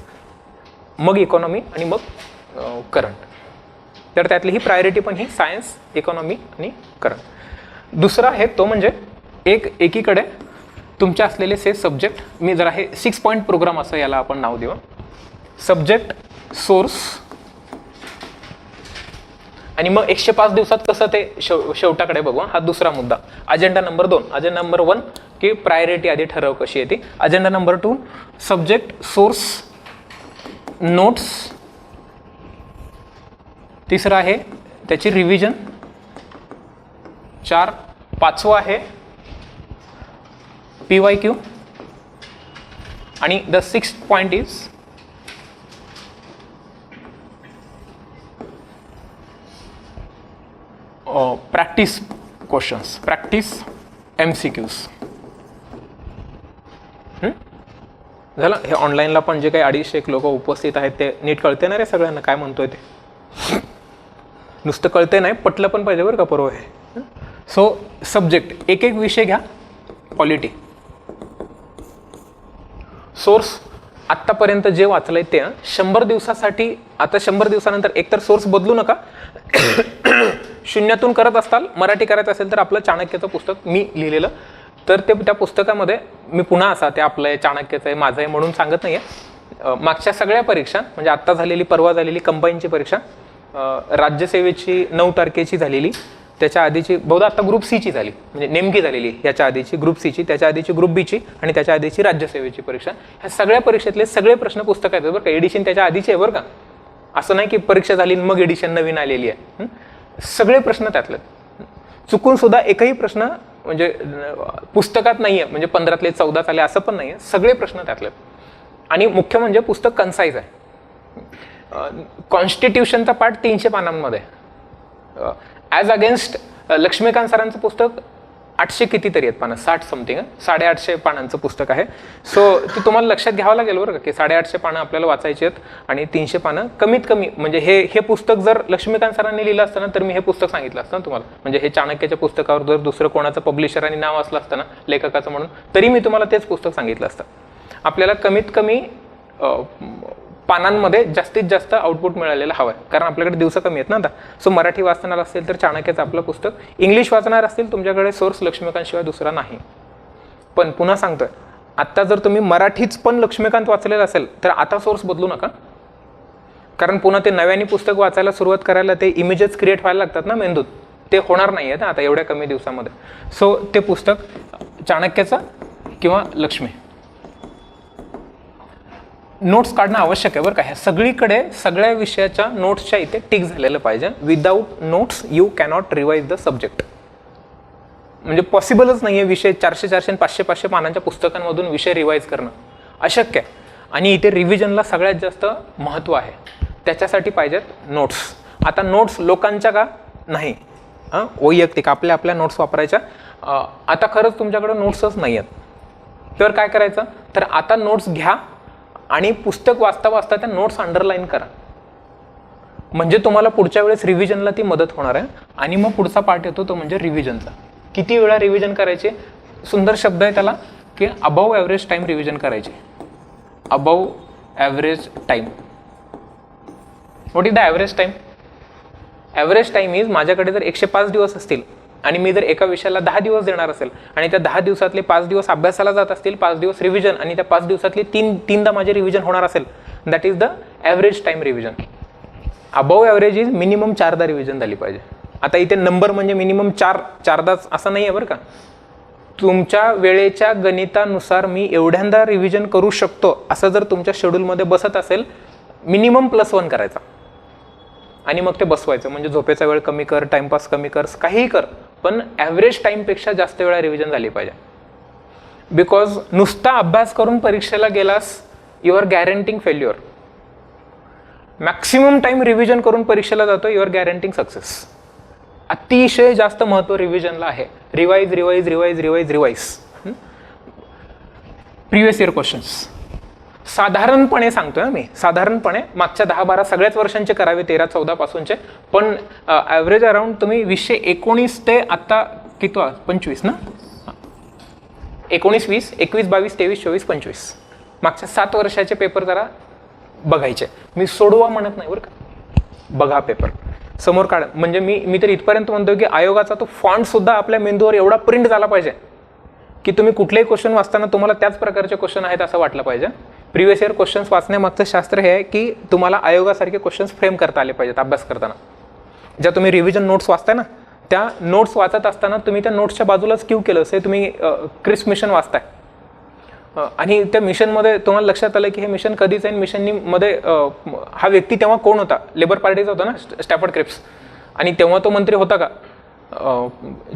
मग इकॉनॉमी आणि मग करंट. तर त्यातली ही प्रायोरिटी पण ही सायन्स, इकॉनॉमी आणि करंट. दुसरा आहे तो म्हणजे एकीकडे तुमचे असलेले सब्जेक्ट, मी जरा हे 6 पॉईंट प्रोग्राम असं याला आपण नाव देऊ. सब्जेक्ट, सोर्स, आणि मग 105 दिवसात कसं ते शेवटाकडे बघू. हा दुसरा मुद्दा. Agenda number 2. अजेंडा नंबर 1 की प्रायोरिटी आधी ठरव कशी येते. Agenda number 2 subject, source, notes. तिसरं आहे त्याची रिव्हिजन. 4. 5वं आहे PYQ. आणि the 6th point is practice questions, practice MCQs. झालं. हे ऑनलाईनला पण जे काही 250 लोक उपस्थित आहेत ते नीट कळते ना रे सगळ्यांना काय म्हणतोय ते. नुसतं कळते नाही, पटलं पण पाहिजे बरं का परवा हे. सो सब्जेक्ट एक एक विषय घ्या. क्वालिटी. सोर्स आत्तापर्यंत जे वाचलंय ते 100 दिवसासाठी. आता 100 दिवसानंतर एकतर सोर्स बदलू नका. शून्यातून करत असताल, मराठी करायचं असेल तर आपलं चाणक्यचं पुस्तक मी लिहिलेलं, तर ते त्या पुस्तकामध्ये मी पुन्हा असा ते आपलं आहे, चाणक्यचं आहे, माझं आहे म्हणून सांगत नाही आहे. मागच्या सगळ्या परीक्षा म्हणजे आत्ता झालेली, परवा झालेली कंबाईनची परीक्षा, राज्यसेवेची 9 तारखेची झालेली, त्याच्या आधीची बहुधा आता ग्रुप सीची झाली, म्हणजे नेमकी झालेली याच्या आधीची ग्रुप सीची, त्याच्या आधीची ग्रुप बीची आणि त्याच्या आधीची राज्यसेवेची परीक्षा. ह्या सगळ्या परीक्षेतले सगळे प्रश्न पुस्तक आहेत बरं का. एडिशन त्याच्या आधीची आहे बरं का. असं नाही की परीक्षा झाली मग एडिशन नवीन आलेली आहे. सगळे प्रश्न त्यातले. चुकून सुद्धा एकही प्रश्न म्हणजे पुस्तकात नाही आहे, म्हणजे 15तले 14 आले असं पण नाही आहे. सगळे प्रश्न त्यातले. आणि मुख्य म्हणजे पुस्तक कन्साइज आहे. कॉन्स्टिट्यूशनचा पार्ट 300 पानांमध्ये. ॲज अगेन्स्ट लक्ष्मीकांत सरांचं पुस्तक 800 कितीतरी आहेत पानं, 60 समथिंग, 850 पानांचं पुस्तक आहे. सो ते तुम्हाला लक्षात घ्यावं लागेल बरं का की 850 पानं आपल्याला वाचायची आहेत आणि 300 पानं कमीत कमी. म्हणजे हे पुस्तक जर लक्ष्मीकांत सरांनी लिहिलं असतं ना तर मी हे पुस्तक सांगितलं असतं ना तुम्हाला. म्हणजे हे चाणक्याच्या पुस्तकावर जर दुसरं कोणाचं पब्लिशर आणि नाव असलं असतं ना लेखकाचं म्हणून, तरी मी तुम्हाला तेच पुस्तक सांगितलं असतं. आपल्याला कमीत कमी पानांमध्ये जास्तीत जास्त आउटपुट मिळालेलं हवं आहे, कारण आपल्याकडे दिवस कमी आहेत ना आता. सो मराठी वाचणार असेल तर चाणक्याचं आपलं पुस्तक, इंग्लिश वाचणार असतील तुमच्याकडे सोर्स लक्ष्मीकांतशिवाय दुसरा नाही. पण पुन्हा सांगतोय, आत्ता जर तुम्ही मराठीच पण लक्ष्मीकांत वाचलेलं असेल तर आता सोर्स बदलू नका, कारण पुन्हा ते नव्याने पुस्तक वाचायला सुरुवात करायला ते इमेजेस क्रिएट व्हायला लागतात ना मेंदूत, ते होणार नाही आहे ना आता एवढ्या कमी दिवसामध्ये. सो ते पुस्तक चाणक्याचा किंवा लक्ष्मी. नोट्स काढणं आवश्यक आहे बरं का. ह्या सगळीकडे सगळ्या विषयाच्या नोट्सच्या इथे टिक झालेलं पाहिजे. Without notes you cannot revise the subject. म्हणजे पॉसिबलच नाही आहे विषय 400-400 500-500 पानांच्या पुस्तकांमधून विषय रिवाइज करणं अशक्य आहे. आणि इथे रिव्हिजनला सगळ्यात जास्त महत्त्व आहे, त्याच्यासाठी पाहिजेत नोट्स. आता नोट्स लोकांच्या का नाही, वैयक्तिक आपल्या नोट्स वापरायच्या. आता खरंच तुमच्याकडे नोट्सच नाही आहेत तर काय करायचं, तर आता नोट्स घ्या आणि पुस्तक वाचता वाचता त्या नोट्स अंडरलाईन करा, म्हणजे तुम्हाला पुढच्या वेळेस रिव्हिजनला ती मदत होणार आहे. आणि मग पुढचा पार्ट येतो तो म्हणजे रिव्हिजनचा. किती वेळा रिव्हिजन करायचे, सुंदर शब्द आहे त्याला की अबाव ॲव्हरेज टाईम रिव्हिजन करायचे. Above average time. What is the average time? Average time is, माझ्याकडे जर 105 दिवस असतील आणि मी जर एका विषयाला 10 दिवस देणार असेल आणि त्या 10 दिवसातले 5 दिवस अभ्यासाला जात असतील, 5 दिवस रिव्हिजन, आणि त्या 5 दिवसातले तीनदा माझे रिव्हिजन होणार असेल, that is the average time revision. Above average is minimum 4दा रिव्हिजन झाली पाहिजे. आता इथे नंबर म्हणजे मिनिमम 4दाच असं नाही आहे बरं का. तुमच्या वेळेच्या गणितानुसार मी एवढ्यांदा रिव्हिजन करू शकतो असं जर तुमच्या शेड्यूलमध्ये बसत असेल, मिनिमम +1 करायचा आणि मग ते बसवायचं. म्हणजे झोपेचा वेळ कमी कर, टाइमपास कमी कर, काहीही कर, पण ॲव्हरेज टाईमपेक्षा जास्त वेळा रिव्हिजन झाली पाहिजे. बिकॉज नुसता अभ्यास करून परीक्षेला गेलास, you are guaranteeing failure. Maximum time revision करून परीक्षेला जातो, यू आर गॅरंटिंग सक्सेस. अतिशय जास्त महत्त्व रिव्हिजनला आहे. Revise revise revise revise revise. Previous year questions साधारणपणे सांगतोय मी, साधारणपणे मागच्या 10-12 सगळ्याच वर्षांचे करावे, 13-14 पासूनचे. पण ॲव्हरेज अराउंड तुम्ही 2019 ते आता किती 25 ना, 19, 20, 21, 22, 23, 24, 25 मागच्या 7 वर्षाचे पेपर जरा बघायचे. मी सोडवा म्हणत नाही बरं का, बघा पेपर. समोर काढा. म्हणजे मी तर इथपर्यंत म्हणतो की आयोगाचा तो फॉन्ट सुद्धा आपल्या मेंदूवर एवढा प्रिंट झाला पाहिजे की तुम्ही कुठलेही क्वेश्चन वाचताना तुम्हाला त्याच प्रकारचे क्वेश्चन आहेत असं वाटलं पाहिजे. प्रिव्हियस इयर क्वेश्चन्स वाचण्यामागचं शास्त्र हे आहे की तुम्हाला आयोगासारखे क्वेश्चन्स फ्रेम करता आले पाहिजेत अभ्यास करताना. ज्या तुम्ही रिव्हिजन नोट्स वाचताय ना, त्या नोट्स वाचत असताना तुम्ही त्या नोट्सच्या बाजूलाच क्यू केलं असे तुम्ही क्रिस्प मिशन वाचताय आणि त्या मिशनमध्ये तुम्हाला लक्षात आलं की हे मिशन कधीच आहे. मिशननी मध्ये हा व्यक्ती तेव्हा कोण होता, लेबर पार्टीचा होता ना, स्टॅफर्ड क्रिप्स. आणि तेव्हा तो मंत्री होता का,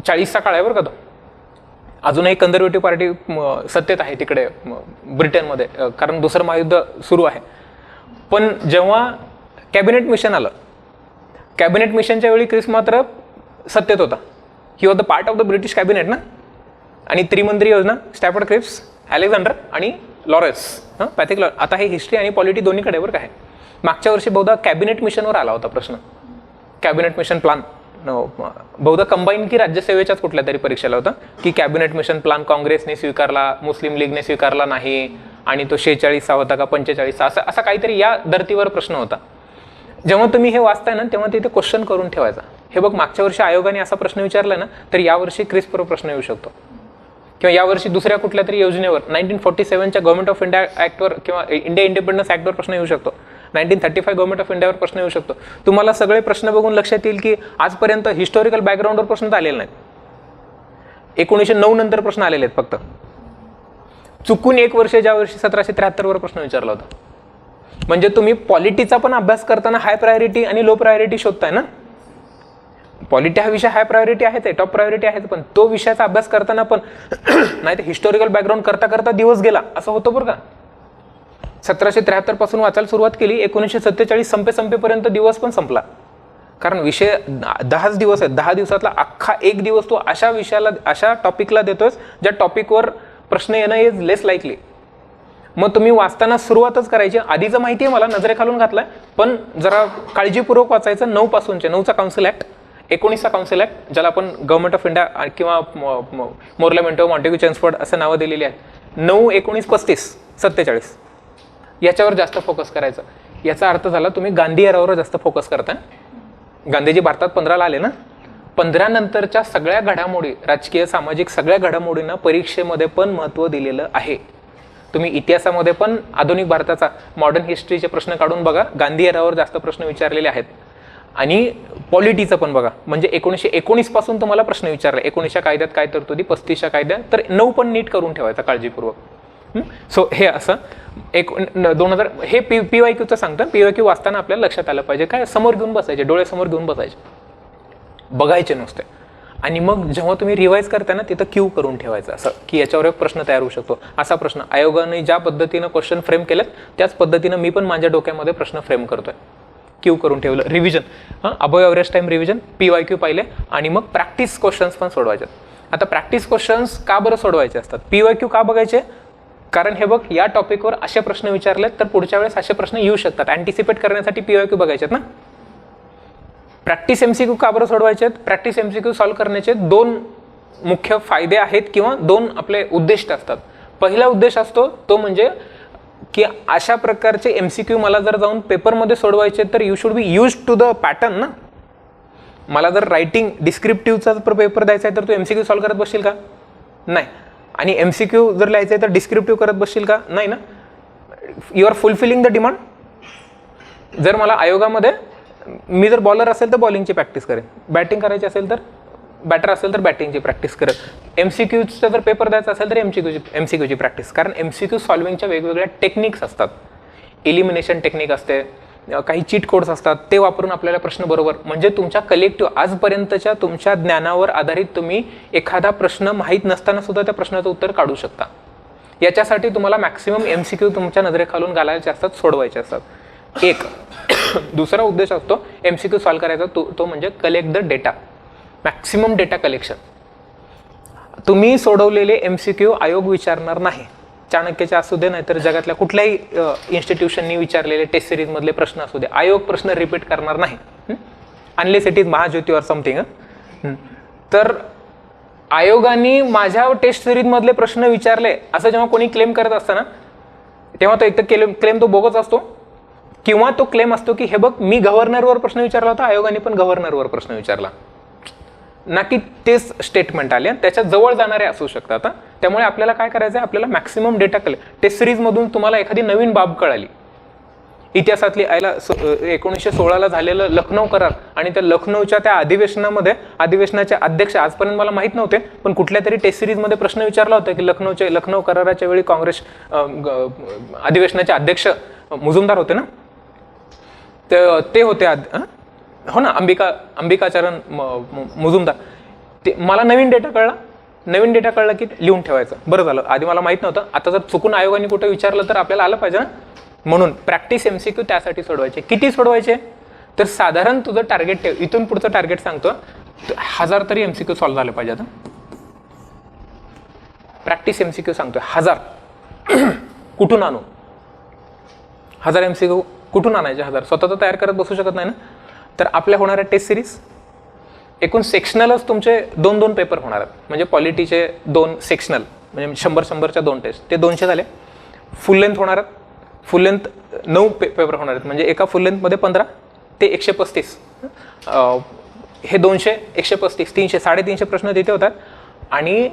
40चा काळ आहे बरं का तो. अजूनही कन्झर्वेटिव्ह पार्टी सत्तेत आहे तिकडे ब्रिटनमध्ये, कारण दुसरं महायुद्ध सुरू आहे. पण जेव्हा कॅबिनेट मिशन आलं, कॅबिनेट मिशनच्या वेळी क्रिस मात्र सत्तेत होता. He was the part of the British cabinet ना. आणि त्रिमंत्री योजना, स्टॅफर्ड क्रिप्स, अलेक्झांडर आणि लॉरेन्स, पॅथिक लॉरेन्स. आता हे हिस्ट्री आणि पॉलिटी दोन्हीकडे बरं काय. मागच्या वर्षी बहुधा कॅबिनेट मिशनवर आला होता प्रश्न. कॅबिनेट मिशन प्लान बहुधा कंबाईन की राज्यसेवेच्याच कुठल्या तरी परीक्षेला होता की कॅबिनेट मिशन प्लान काँग्रेसने स्वीकारला, मुस्लिम लीगने स्वीकारला नाही, आणि तो 46 होता का 45, असा काहीतरी या धर्तीवर प्रश्न होता. जेव्हा तुम्ही हे वाचताय ना तेव्हा तिथे क्वेश्चन करून ठेवायचा. हे बघ, मागच्या वर्षी आयोगाने असा प्रश्न विचारला ना, तर यावर्षी क्रिस्पवर प्रश्न येऊ शकतो. किंवा यावर्षी दुसऱ्या कुठल्या तरी योजनेवर 1947च्या गव्हर्नमेंट ऑफ इंडिया ऍक्टवर किंवा इंडिया इंडिपेंडन्स ऍक्टवर प्रश्न येऊ शकतो. 1935 गव्हर्नमेंट ऑफ इंडियावर प्रश्न येऊ शकतो. तुम्हाला सगळे प्रश्न बघून लक्षात येईल की आजपर्यंत हिस्टॉरिकल बॅकग्राऊंडवर प्रश्न आलेले नाहीत. 1909 नंतर प्रश्न आलेले आहेत फक्त. चुकून एक वर्ष, ज्या वर्षी 1773 वर प्रश्न विचारला होता. म्हणजे तुम्ही पॉलिटीचा पण अभ्यास करताना हाय प्रायोरिटी आणि लो प्रायोरिटी शोधताय ना. पॉलिटी हा विषय हाय प्रायोरिटी आहे, टॉप प्रायोरिटी आहे, पण तो विषयाचा अभ्यास करताना पण नाही तर हिस्टॉरिकल बॅकग्राऊंड करता करता दिवस गेला असं होतं बरं का. 1773 पासून वाचायला सुरुवात केली, 1947 संपेपर्यंत दिवस पण संपला. कारण विषय 10च दिवस आहेत. 10 दिवसातला अख्खा एक दिवस तो अशा विषयाला, अशा टॉपिकला देतोयस ज्या टॉपिकवर प्रश्न येणं इज लेस लाईकली. मग तुम्ही वाचताना सुरुवातच करायची. आधीचं माहिती आहे मला, नजरेखालून घातलाय, पण जरा काळजीपूर्वक वाचायचं. 9 पासूनचे, 9चा काउन्सिल ऍक्ट, 19चा काउन्सिल ऍक्ट, ज्याला आपण गव्हर्नमेंट ऑफ इंडिया किंवा मोर्लेमेंटो, मॉन्टेग्यू चेम्सफोर्ड असं नावं दिलेली आहेत. 9, 19, 35, 47 याच्यावर जास्त फोकस करायचं. याचा अर्थ झाला तुम्ही गांधी एरावर जास्त फोकस करताय. गांधीजी भारतात 15ला आले ना. 15 नंतरच्या सगळ्या घडामोडी, राजकीय सामाजिक सगळ्या घडामोडींना परीक्षेमध्ये पण महत्त्व दिलेलं आहे. तुम्ही इतिहासामध्ये पण आधुनिक भारताचा, मॉडर्न हिस्ट्रीचे प्रश्न काढून बघा, गांधी एरावर जास्त प्रश्न विचारलेले आहेत. आणि पॉलिटीचं पण बघा, म्हणजे 1919 पासून तुम्हाला प्रश्न विचारले. 19च्या कायद्यात काय तरतुदी, 35च्या कायद्यात, तर 9 पण नीट करून ठेवायचा काळजीपूर्वक. सो हे असं 2000 हे PYQचं सांगतं. PYQ वाचताना आपल्याला लक्षात आलं पाहिजे काय, समोर घेऊन बसायचे, डोळ्यासमोर घेऊन बसायचे, बघायचे नुसते. आणि मग जेव्हा तुम्ही रिवाईज करता ना, तिथं क्यू करून ठेवायचं, असं की याच्यावर एक प्रश्न तयार होऊ शकतो. असा प्रश्न आयोगाने ज्या पद्धतीनं क्वेश्चन फ्रेम केलेत त्याच पद्धतीनं मी पण माझ्या डोक्यामध्ये प्रश्न फ्रेम करतोय. क्यू करून ठेवलं. Revision, above average time revision, PYQ पाहिले, आणि मग प्रॅक्टिस क्वेश्चन्स पण सोडवायचे. आता प्रॅक्टिस क्वेश्चन्स का बरं सोडवायचे असतात, PYQ का बघायचे, कारण हे बघ, या टॉपिकवर असे प्रश्न विचारलेत तर पुढच्या वेळेस असे प्रश्न येऊ शकतात. अँटिसिपेट करण्यासाठी PYQ बघायचे ना. प्रॅक्टिस MCQ का बरं सोडवायचे आहेत, प्रॅक्टिस MCQ सॉल्व्ह करण्याचे 2 मुख्य फायदे आहेत किंवा 2 आपले उद्दिष्ट असतात. पहिला उद्देश असतो तो म्हणजे की अशा प्रकारचे MCQ मला जर जाऊन पेपरमध्ये सोडवायचे तर you should be use to the pattern ना. मला जर रायटिंग डिस्क्रिप्टिव्हचा पेपर द्यायचा आहे तर तू MCQ सॉल्व्ह करत बसशील का, नाही. आणि MCQ जर लिहायचं आहे तर डिस्क्रिप्टिव्ह करत बसशील का, नाही ना. You are fulfilling the demand. जर मला आयोगामध्ये, मी जर बॉलर असेल तर बॉलिंगची प्रॅक्टिस करेन, बॅटिंग करायची असेल तर, बॅटर असेल तर बॅटिंगची प्रॅक्टिस करेन, MCQचा जर पेपर द्यायचा असेल तर MCQची प्रॅक्टिस. कारण MCQ सॉल्विंगच्या वेगवेगळ्या टेक्निक्स असतात. एलिमिनेशन टेक्निक असते, काही चीट कोड्स असतात, ते वापरून आपल्याला प्रश्न बरोबर, म्हणजे तुमच्या कलेक्टिव्ह आजपर्यंतच्या तुमच्या ज्ञानावर आधारित तुम्ही एखादा प्रश्न माहीत नसताना सुद्धा त्या प्रश्नाचं उत्तर काढू शकता. याच्यासाठी तुम्हाला मॅक्सिमम MCQ तुमच्या नजरेखालून घालायचे असतात, सोडवायचे असतात. एक दुसरा उद्देश असतो MCQ सॉल्व्ह करायचा, तो म्हणजे collect the data, maximum data collection. तुम्ही सोडवलेले MCQ आयोग विचारणार नाही. चाणक्याचे असू दे, नाहीतर जगातल्या कुठल्याही इन्स्टिट्यूशननी विचारलेले टेस्ट सिरीज मधले प्रश्न असू दे, आयोग प्रश्न रिपीट करणार नाही, unless it is Mahajyoti or something. तर आयोगाने माझ्या टेस्ट सिरीज मधले प्रश्न विचारले असं जेव्हा कोणी क्लेम करत असताना, तेव्हा तो एक तर क्लेम तो बोगस असतो किंवा तो क्लेम असतो की हे बघ मी गव्हर्नरवर प्रश्न विचारला होता, आयोगाने पण गव्हर्नरवर प्रश्न विचारला, ना की तेच स्टेटमेंट आले, त्याच्या जवळ जाणारे असू शकतात. त्यामुळे आपल्याला काय करायचं आहे, आपल्याला मॅक्सिमम डेटा कळेल. टेस्ट सिरीजमधून तुम्हाला एखादी नवीन बाब कळाली, इतिहासातली 1916ला झालेलं लखनौ करार आणि त्या लखनौच्या त्या अधिवेशनाचे अध्यक्ष आजपर्यंत मला माहीत नव्हते, पण कुठल्या तरी टेस्ट सिरीजमध्ये प्रश्न विचारला होता की लखनौ कराराच्या वेळी काँग्रेस अधिवेशनाचे अध्यक्ष मुजुमदार होते ना, ते होते हो ना, अंबिकाचरण मुजुमदार. ते मला नवीन डेटा कळला की लिहून ठेवायचं. बरं झालं, आधी मला माहीत नव्हतं. आता जर चुकून आयोगाने कुठं विचारलं तर आपल्याला आलं पाहिजे ना. म्हणून प्रॅक्टिस MCQ त्यासाठी सोडवायचे. किती सोडवायचे तर साधारण तुझं टार्गेट ठेव, इथून पुढचं टार्गेट सांगतो 1000 तरी MCQ सॉल्व्ह झाले पाहिजे. प्रॅक्टिस MCQ सांगतोय 1000 कुठून आणू, 1000 MCQ कुठून आणायचे? 1000 स्वतः तर तयार करत बसू शकत नाही ना. तर आपल्या होणाऱ्या टेस्ट सिरीज एकूण सेक्शनलच तुमचे 2-2 पेपर होणार आहेत. म्हणजे पॉलिटीचे 2 सेक्शनल म्हणजे 100-100च्या 2 टेस्ट, ते 200 झाले. फुल लेंथ होणार आहेत, फुल लेंथ 9 पेपर होणार आहेत. म्हणजे एका फुल लेंथमध्ये 15 ते 135, हे 200, 135, 300, 350 प्रश्न तिथे होतात. आणि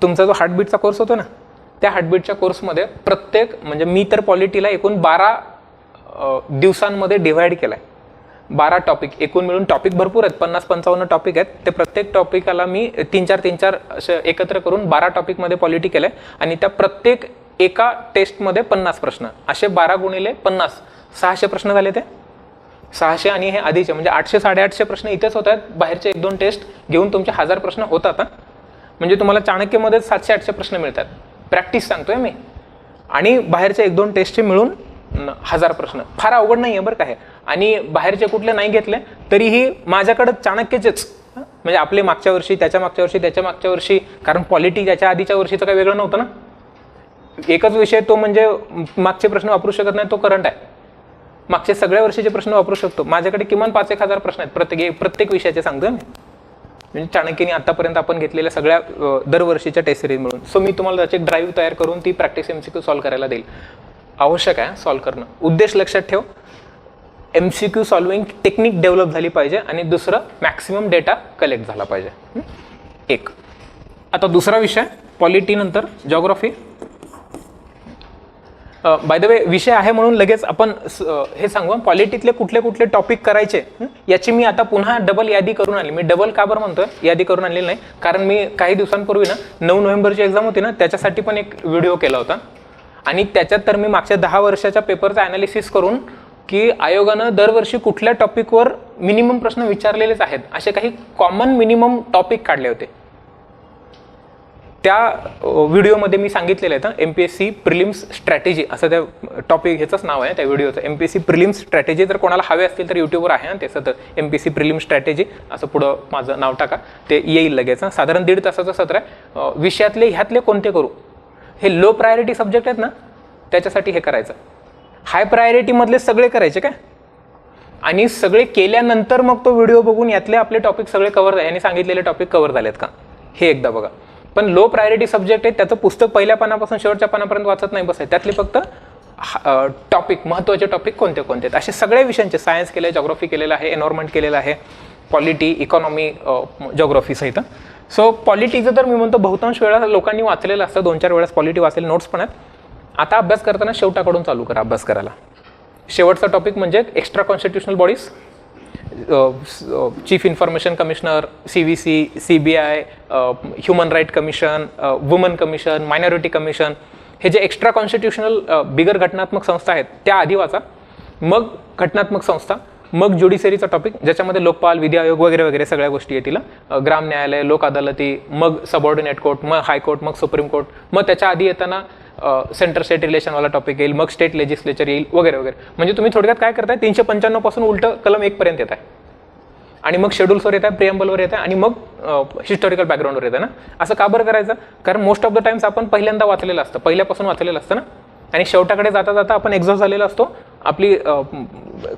तुमचा जो हार्टबीटचा कोर्स होतो ना, त्या हार्टबीटच्या कोर्समध्ये प्रत्येक, म्हणजे मी तर पॉलिटीला एकूण 12 दिवसांमध्ये डिव्हाइड केला आहे. 12 टॉपिक एकूण मिळून, टॉपिक भरपूर आहेत, 50-55 टॉपिक आहेत. ते प्रत्येक टॉपिकाला मी 3-4 असे एकत्र करून 12 टॉपिकमध्ये पॉलिटी केलं आहे. आणि त्या प्रत्येक एका टेस्टमध्ये 50 प्रश्न, असे 12 गुणिले 50, 600 प्रश्न झाले. ते 600 आणि हे आधीचे म्हणजे 800-850 प्रश्न इथेच होत आहेत. बाहेरचे 1-2 टेस्ट घेऊन तुमचे 1000 प्रश्न होतात. म्हणजे तुम्हाला चाणक्यमध्ये 700-800 प्रश्न मिळतात. प्रॅक्टिस सांगतोय मी. आणि बाहेरचे 1-2 टेस्टचे मिळून 1000 प्रश्न. फार अवघड नाही आहे बरं का हे. आणि बाहेरचे कुठले नाही घेतले तरीही माझ्याकडे चाणक्यचेच, म्हणजे आपले मागच्या वर्षी, त्याच्या मागच्या वर्षी, त्याच्या मागच्या वर्षी, कारण पॉलिटी त्याच्या आधीच्या वर्षीचं काही वेगळं नव्हतं ना. एकच विषय तो, म्हणजे मागचे प्रश्न वापरू शकत नाही, तो करंट आहे. मागचे सगळ्या वर्षीचे प्रश्न वापरू शकतो. माझ्याकडे किमान 5-1 हजार प्रश्न आहेत प्रत्येक विषयाचे सांगतोय मी. म्हणजे चाणक्यने आतापर्यंत आपण घेतलेल्या सगळ्या दरवर्षीच्या टेस्ट सिरीज मिळून. सो मी तुम्हाला त्याची ड्राईव्ह तयार करून ती प्रॅक्टिस MCQ सॉल्व्ह करायला देईल. आवश्यक आहे सॉल्व्ह करणं. उद्देश लक्षात ठेव, MCQ सॉल्विंग टेक्निक डेव्हलप झाली पाहिजे आणि दुसरं मॅक्सिमम डेटा कलेक्ट झाला पाहिजे. एक. आता दुसरा विषय पॉलिटी नंतर जिओग्राफी. बाय द वे विषय आहे म्हणून लगेच आपण हे सांगू, पॉलिटीतले कुठले कुठले टॉपिक करायचे याची मी आता पुन्हा डबल यादी करून आणली. मी डबल का बरं म्हणतोय यादी करून आणलेली नाही, कारण मी काही दिवसांपूर्वी ना 9 नोव्हेंबरची एक्झाम होती ना, त्याच्यासाठी पण एक व्हिडिओ केला होता. आणि त्याच्यात तर मी मागच्या 10 वर्षाच्या पेपरचं ॲनालिसिस करून की आयोगानं दरवर्षी कुठल्या टॉपिकवर मिनिमम प्रश्न विचारलेलेच आहेत असे काही कॉमन मिनिमम टॉपिक काढले होते. त्या व्हिडिओमध्ये मी सांगितलेलं आहे MPSC प्रिलिम्स स्ट्रॅटेजी असं त्या टॉपिक ह्याचंच नाव आहे त्या व्हिडिओचं. MPSC prelims strategy. जर कोणाला हवे असतील तर यूट्यूबवर आहे ना ते सत्र, MPSC प्रिलिम्स स्ट्रॅटेजी असं पुढं माझं नाव टाका, ते येईल लगेच. साधारण 1.5 तासाचं सत्र आहे. विषयातले ह्यातले कोणते करू, हे लो प्रायोरिटी सब्जेक्ट आहेत ना त्याच्यासाठी हे करायचं. हाय प्रायोरिटीमधले सगळे करायचे काय, आणि सगळे केल्यानंतर मग तो व्हिडिओ बघून यातले आपले टॉपिक सगळे कव्हर, यांनी सांगितलेले टॉपिक कव्हर झालेत का हे एकदा बघा. पण लो प्रायोरिटी सब्जेक्ट आहे, त्याचं पुस्तक पहिल्या पानापासून शेवटच्या पानापर्यंत वाचत नाही बसाय. त्यातले फक्त टॉपिक, महत्त्वाचे टॉपिक कोणते कोणते आहेत असे सगळ्या विषयांचे. सायन्स केलं आहे, जॉग्राफी केलेलं आहे, एन्व्हायरमेंट केलेलं आहे, पॉलिटी, इकॉनॉमी, जॉग्राफी सहित. सो पॉलिटीचं तर मी म्हणतो बहुतांश वेळा लोकांनी वाचलेलं असतं, 2-4 वेळेस पॉलिटी वाचलेले नोट्स पण आहेत. आता अभ्यास करताना शेवटाकडून चालू करा अभ्यास करायला. शेवटचा टॉपिक म्हणजे extra constitutional bodies, chief information commissioner, CVC, CBI, human right commission, woman commission, minority commission. हे जे एक्स्ट्रा कॉन्स्टिट्युशनल बिगर घटनात्मक संस्था आहेत त्या आधी वाचा, मग घटनात्मक संस्था, मग ज्युडिशरीचा टॉपिक ज्याच्यामध्ये लोकपाल, विधी आयोग वगैरे वगैरे सगळ्या गोष्टी येतील. ग्राम न्यायालय, लोक अदालती, मग सबऑर्डिनेट कोर्ट, मग हायकोर्ट, मग सुप्रीम कोर्ट, मग त्याच्या आधी येताना सेंटर स्टेट रिलेशनवाला टॉपिक येईल, मग स्टेट लेजिस्लेचर येईल वगैरे वगैरे. म्हणजे तुम्ही थोडक्यात काय करताय, 395 पासून उलटं कलम 1 पर्यंत येत आहे, आणि मग शेड्यूल्सवर येत आहे, प्रिएम्बलवर येत आहे, आणि मग हिस्टॉरिकल बॅकग्राऊंडवर येतं ना. असं का बरं करायचं, कारण मोस्ट ऑफ द टाइम्स आपण पहिल्यांदा वाचलेलं असतं, पहिल्यापासून वाचलेलं असतं ना, आणि शेवटाकडे जाता जाता आपण एक्झॉस्ट झालेला असतो, आपली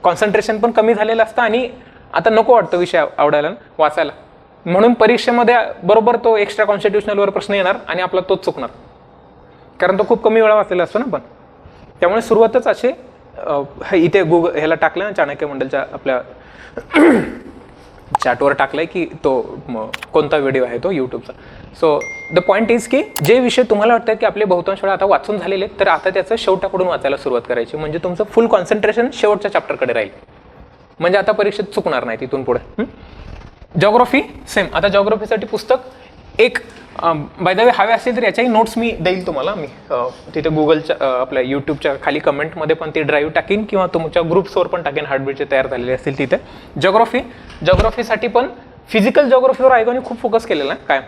कॉन्सन्ट्रेशन पण कमी झालेलं असतं, आणि आता नको वाटतं विषय आवडायला वाचायला. म्हणून परीक्षेमध्ये बरोबर तो एक्स्ट्रा कॉन्स्टिट्युशनलवर प्रश्न येणार आणि आपला तोच चुकणार, कारण तो खूप कमी वेळा वाचलेला असतो ना. पण त्यामुळे सुरुवातच असे इथे गुगल ह्याला टाकलं ना, चाणक्य मंडलच्या आपल्या चॅटवर टाकलाय की तो कोणता व्हिडिओ आहे तो यूट्यूबचा. सो द पॉईंट इज की जे विषय तुम्हाला वाटतात की आपले बहुतांश वेळा आता वाचून झालेले तर आता त्याचं शेवटाकडून वाचायला सुरुवात करायची, म्हणजे तुमचं फुल कॉन्सन्ट्रेशन शेवटच्या चॅप्टरकडे राहील, म्हणजे आता परीक्षेत चुकणार नाही तिथून पुढे. Geography same. आता जॉग्राफीसाठी पुस्तक एक बाय द वे हवे असेल तर याच्याही नोट्स मी देईल तुम्हाला. मी तिथे गुगलच्या आपल्या यूट्यूबच्या खाली कमेंटमध्ये पण ती ड्राईव्ह टाकीन किंवा तुमच्या ग्रुप्सवर पण टाकेन, हार्टबीटचे तयार झालेले असतील तिथे. जॉग्राफीसाठी पण फिजिकल जॉग्राफीवर आयोगाने खूप फोकस केलेला आहे. काय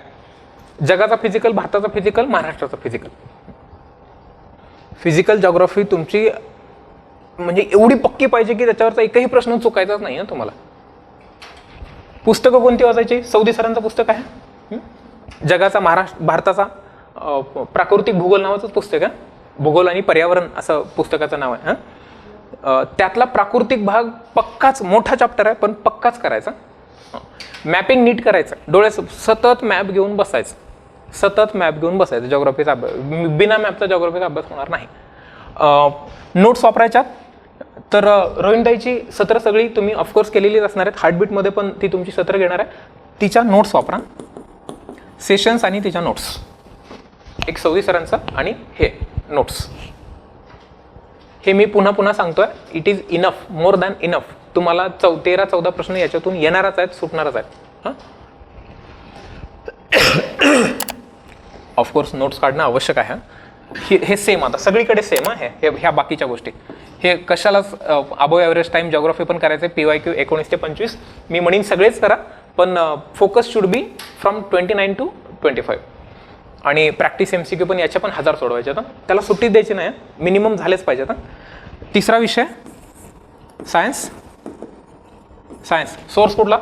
जगाचा फिजिकल, भारताचा फिजिकल, महाराष्ट्राचा फिजिकल. फिजिकल जॉग्राफी तुमची म्हणजे एवढी पक्की पाहिजे की त्याच्यावरचा एकही प्रश्न चुकायचाच नाही ना तुम्हाला. पुस्तकं कोणती वाचायची? सौदी सरांचं पुस्तक आहे जगाचा भारताचा प्राकृतिक भूगोल नावाचंच पुस्तक आहे. भूगोल आणि पर्यावरण असं पुस्तकाचं नाव आहे. त्यातला प्राकृतिक भाग पक्काच मोठा चॅप्टर आहे पण पक्काच करायचा. मॅपिंग नीट करायचं, डोळे सतत मॅप घेऊन बसायचं, सतत मॅप घेऊन बसायचं. जॉग्राफीचा अभ्यास बिना मॅपचा जॉग्राफीचा अभ्यास होणार नाही. नोट्स वापरायच्यात तर रोहिणताईची सत्र सगळी तुम्ही ऑफकोर्स केलेलीच असणार आहेत. हार्टबीटमध्ये पण ती तुमची सत्र घेणार आहे. तिच्या नोट्स वापरा, सेशन्स आणि तिच्या नोट्स. एक सौदी सरांचा आणि हे नोट्स. हे मी पुन्हा पुन्हा सांगतोय, it is enough, more than enough. तुम्हाला 13-14 प्रश्न याच्यातून येणारच आहेत, सुटणारच आहेत. ऑफकोर्स नोट्स काढणं आवश्यक आहे. हे सेम आता सगळीकडे सेम आहे. ह्या बाकीच्या गोष्टी हे कशालाच अबोव ॲव्हरेज टाइम जॉग्राफी पण करायचं आहे. PYQ 19 ते 25 मी म्हणेन सगळेच करा, पण focus should be from 29 to 25. आणि प्रॅक्टिस MCQ पण याच्या पण 1000 सोडवायचे आता. त्याला सुट्टी द्यायची नाही, मिनिमम झालेच पाहिजे. आता तिसरा विषय सायन्स. सोर्स कुठला?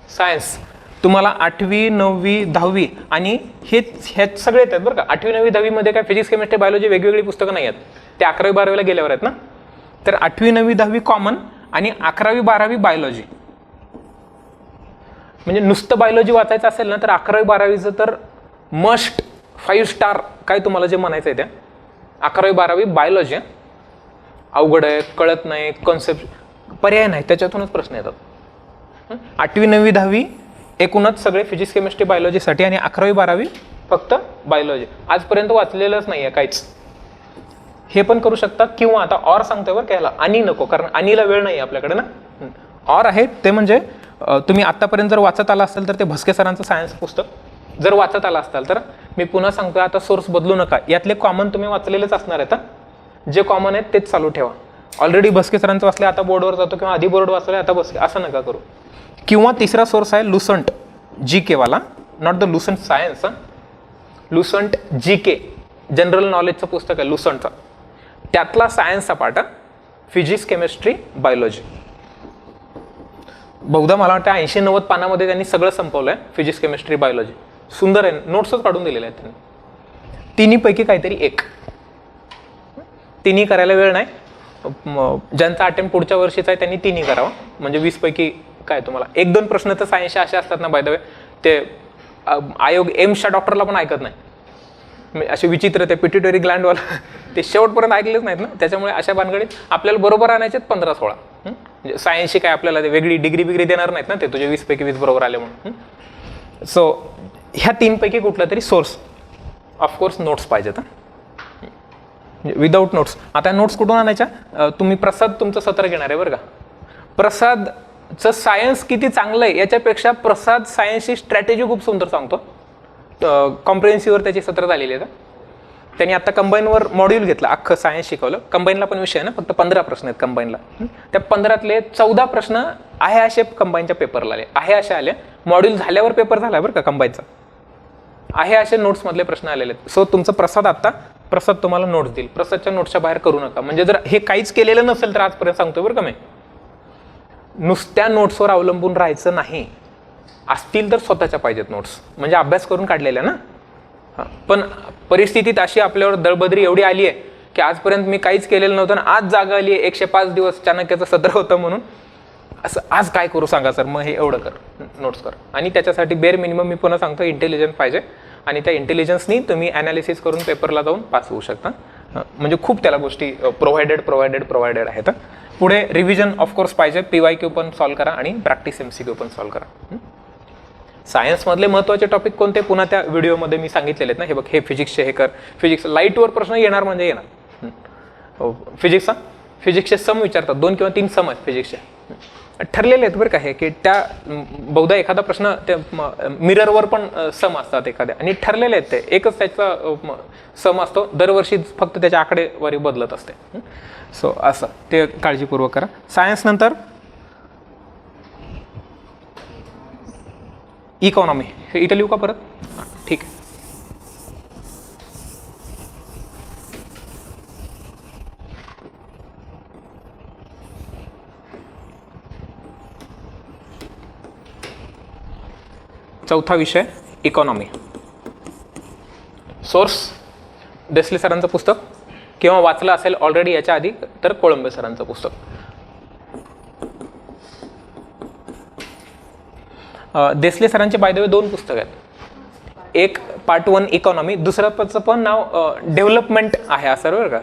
सायन्स. तुम्हाला 8वी 9वी 10वी आणि हे सगळे येतात बरं का. 8वी 9वी 10वी मध्ये काय फिजिक्स केमिस्ट्री बायोलॉजी वेगवेगळी पुस्तकं नाही आहेत, ते 11वी 12वीला गेल्यावर आहेत ना. तर 8वी 9वी 10वी कॉमन आणि 11वी 12वी बायोलॉजी. म्हणजे नुसतं बायोलॉजी वाचायचं असेल ना तर 11वी 12वीचं तर मस्ट 5 स्टार काय तुम्हाला जे म्हणायचं आहे त्या 11वी 12वी बायोलॉजी. अवघड आहे, कळत नाही, कॉन्सेप्ट पर्याय नाही, त्याच्यातूनच प्रश्न येतात. 8वी 9वी 10वी एकूणच सगळे फिजिक्स केमिस्ट्री बायोलॉजीसाठी आणि 11वी 12वी फक्त बायोलॉजी. आजपर्यंत वाचलेलंच नाही आहे काहीच. हे पण करू शकता किंवा आता ऑर सांगतोय बरं काय, आणि नको, कारण आणीला वेळ नाही आपल्याकडे ना. ऑर आहे ते म्हणजे तुम्ही आतापर्यंत जर वाचत आला असेल तर ते भस्के सरांचं सायन्स पुस्तक जर वाचत आला असाल तर मी पुन्हा सांगतोय आता सोर्स बदलू नका. यातले कॉमन तुम्ही वाचलेलेच असणार आहेत. जे कॉमन आहेत तेच चालू ठेवा. ऑलरेडी भस्के सरांचं वाचले आता बोर्डवर जातो किंवा आधी बोर्ड वाचले आता भस्के, असं नका करू. किंवा तिसरा सोर्स आहे लुसंट GK वाला, not the Lucent science. Lucent GK general नॉलेजचं पुस्तक आहे लुसंटचा. त्यातला सायन्सचा पार्ट फिजिक्स केमिस्ट्री बायोलॉजी. बहुधा मला वाटतं 80-90 पानामध्ये त्यांनी सगळं संपवलंय फिजिक्स केमिस्ट्री बायोलॉजी. सुंदर आहे, नोट्सच काढून दिलेले आहेत त्यांनी. तिन्हीपैकी काहीतरी एक. तिन्ही करायला वेळ नाही. ज्यांचा अटेम्प्ट पुढच्या वर्षीचा आहे त्यांनी तिन्ही करावं, म्हणजे 20 पैकी काय तुम्हाला 1-2 प्रश्न तर सायन्सचे असे असतात ना बाय द वे, ते आयोग एम्सच्या डॉक्टरला पण ऐकत नाही. असे विचित्र ते पिट्युटरी ग्लँडवाला ते शेवटपर्यंत ऐकलेच नाहीत ना. त्याच्यामुळे अशा भानगडीत आपल्याला बरोबर आणायचे 15-16. म्हणजे सायन्सची काय आपल्याला वेगळी डिग्री देणार नाहीत ना ते, तुझे 20 पैकी 20 बरोबर आले म्हणून. सो ह्या 3 पैकी कुठला तरी सोर्स. ऑफकोर्स नोट्स पाहिजेत. Without notes. आता नोट्स कुठून आणायच्या? तुम्ही प्रसाद तुमचं सत्र घेणार आहे बरं का. प्रसादचं सायन्स किती चांगलं आहे याच्यापेक्षा प्रसाद सायन्सची स्ट्रॅटेजी खूप सुंदर सांगतो. कॉम्प्रिहेन्सिव्हवर त्याची सत्र झालेली आहे. त्यांनी आता कंबाईनवर मॉड्यूल घेतलं, अख्खं सायन्स शिकवलं. कंबाईनला पण विषय आहे ना, फक्त 15 प्रश्न आहेत कंबाईनला. त्या 15तले 14 प्रश्न आहे असे कंबाईनच्या पेपरला आले, आहे असे आले. मॉड्यूल झाल्यावर पेपर झाला बरं का कंबाईनचा. आहे असे नोट्समधले प्रश्न आलेले आहेत. सो तुमचं प्रसाद तुम्हाला नोट्स देईल. प्रसादच्या नोट्सच्या बाहेर करू नका. म्हणजे जर हे काहीच केलेलं नसेल तर आजपर्यंत सांगतोय बरं का मी, नुसत्या नोट्सवर अवलंबून राहायचं नाही. असतील तर स्वतःच्या पाहिजेत नोट्स, म्हणजे अभ्यास करून काढलेल्या ना. पण परिस्थितीत अशी आपल्यावर दळबद्री एवढी आली आहे की आजपर्यंत मी काहीच केलेलं नव्हतं आणि आज जागा आली आहे. 105 दिवस चाणक्याचं सत्र होतं म्हणून असं आज काय करू सांगा सर. मग हे एवढं कर, नोट्स कर. आणि त्याच्यासाठी बेअर मिनिमम मी पुन्हा सांगतो इंटेलिजन्स पाहिजे. आणि त्या इंटेलिजन्सनी तुम्ही ॲनालिसिस करून पेपरला जाऊन पास होऊ शकता. म्हणजे खूप त्याला गोष्टी प्रोव्हाइडेड आहेत. पुढे रिव्हिजन ऑफकोर्स पाहिजे, PYQ पण सॉल्व्ह करा आणि प्रॅक्टिस MCQ पण सॉल्व्ह करा. सायन्समधले महत्त्वाचे टॉपिक कोणते पुन्हा त्या व्हिडिओमध्ये मी सांगितलेले आहेत ना. हे बघ, हे फिजिक्सचे हे कर, फिजिक्स लाईटवर प्रश्न येणार म्हणजे येणार. फिजिक्सचे सम विचारतात, 2 किंवा 3 सम आहेत फिजिक्सचे, ठरलेले आहेत बरं का हे, की त्या बहुधा एखादा प्रश्न त्या मिररवर पण सम असतात एखाद्या, आणि ठरलेले आहेत ते, एकच त्याचा सम असतो दरवर्षी, फक्त त्याच्या आकडेवारी बदलत असते. सो असं ते काळजीपूर्वक करा. सायन्स नंतर इकॉनॉमी, हे इथं लिहू का परत? ठीक आहे. चौथा विषय इकॉनॉमी. सोर्स देसले सरांचं पुस्तक, किंवा वाचलं असेल ऑलरेडी याच्या आधी तर कोळंबे सरांचं पुस्तक. देसले सरांचे बाय द वे 2 पुस्तक आहेत. एक पार्ट 1 इकॉनॉमी, दुसरं पण नाव डेव्हलपमेंट आहे असं बरं का,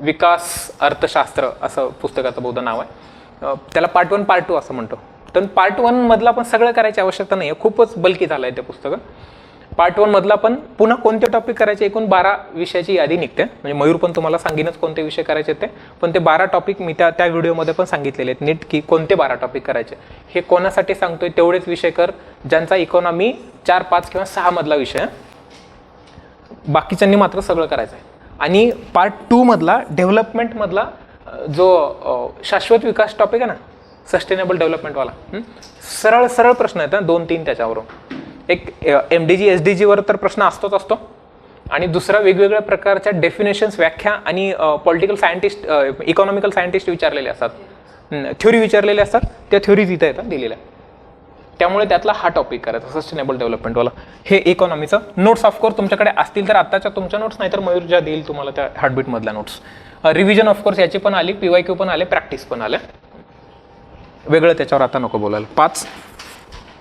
विकास अर्थशास्त्र असं पुस्तकाचं बहुधा नाव आहे. त्याला पार्ट 1 पार्ट 2 असं म्हणतो. तर पार्ट 1 मधला पण सगळं करायची आवश्यकता नाही आहे, खूपच बल्की झालं आहे ते पुस्तकं. पार्ट 1 मधला पण पुन्हा कोणते टॉपिक करायचे, एकूण 12 विषयाची यादी निघते. म्हणजे मयूर पण तुम्हाला सांगेनच कोणते विषय करायचे ते, पण ते 12 टॉपिक मी त्या व्हिडिओमध्ये पण सांगितलेले आहेत नीट, की कोणते 12 टॉपिक करायचे. हे कोणासाठी सांगतोय, तेवढेच विषय कर ज्यांचा इकॉनॉमी 4, 5 किंवा 6 मधला विषय, बाकीच्यांनी मात्र सगळं करायचं आहे. आणि पार्ट 2 मधला डेव्हलपमेंट मधला जो शाश्वत विकास टॉपिक आहे ना, सस्टेनेबल डेव्हलपमेंटवाला, सरळ प्रश्न आहेत 2-3 त्याच्यावरून. एक MDG SDG वर तर प्रश्न असतो, आणि दुसरा वेगवेगळ्या प्रकारच्या डेफिनेशन्स, व्याख्या आणि पॉलिटिकल सायंटिस्ट, इकॉनॉमिकल सायंटिस्ट विचारलेले असतात, थ्योरी विचारलेले असतात, त्या थ्योरीज इथं येतात दिलेल्या. त्यामुळे त्यातला हा टॉपिक करायचा सस्टेनेबल डेव्हलपमेंटवाला. हे इकॉनॉमीचं. नोट्स ऑफकोर्स तुमच्याकडे असतील तर आत्ताच्या तुमच्या नोट्स, नाहीतर मयूर ज्या देईल तुम्हाला त्या हार्टबीटमधल्या नोट्स. रिव्हिजन ऑफकोर्स याची पण आली, PYQ पण आले, प्रॅक्टिस पण आले, वेगळं त्याच्यावर आता नको बोलायला.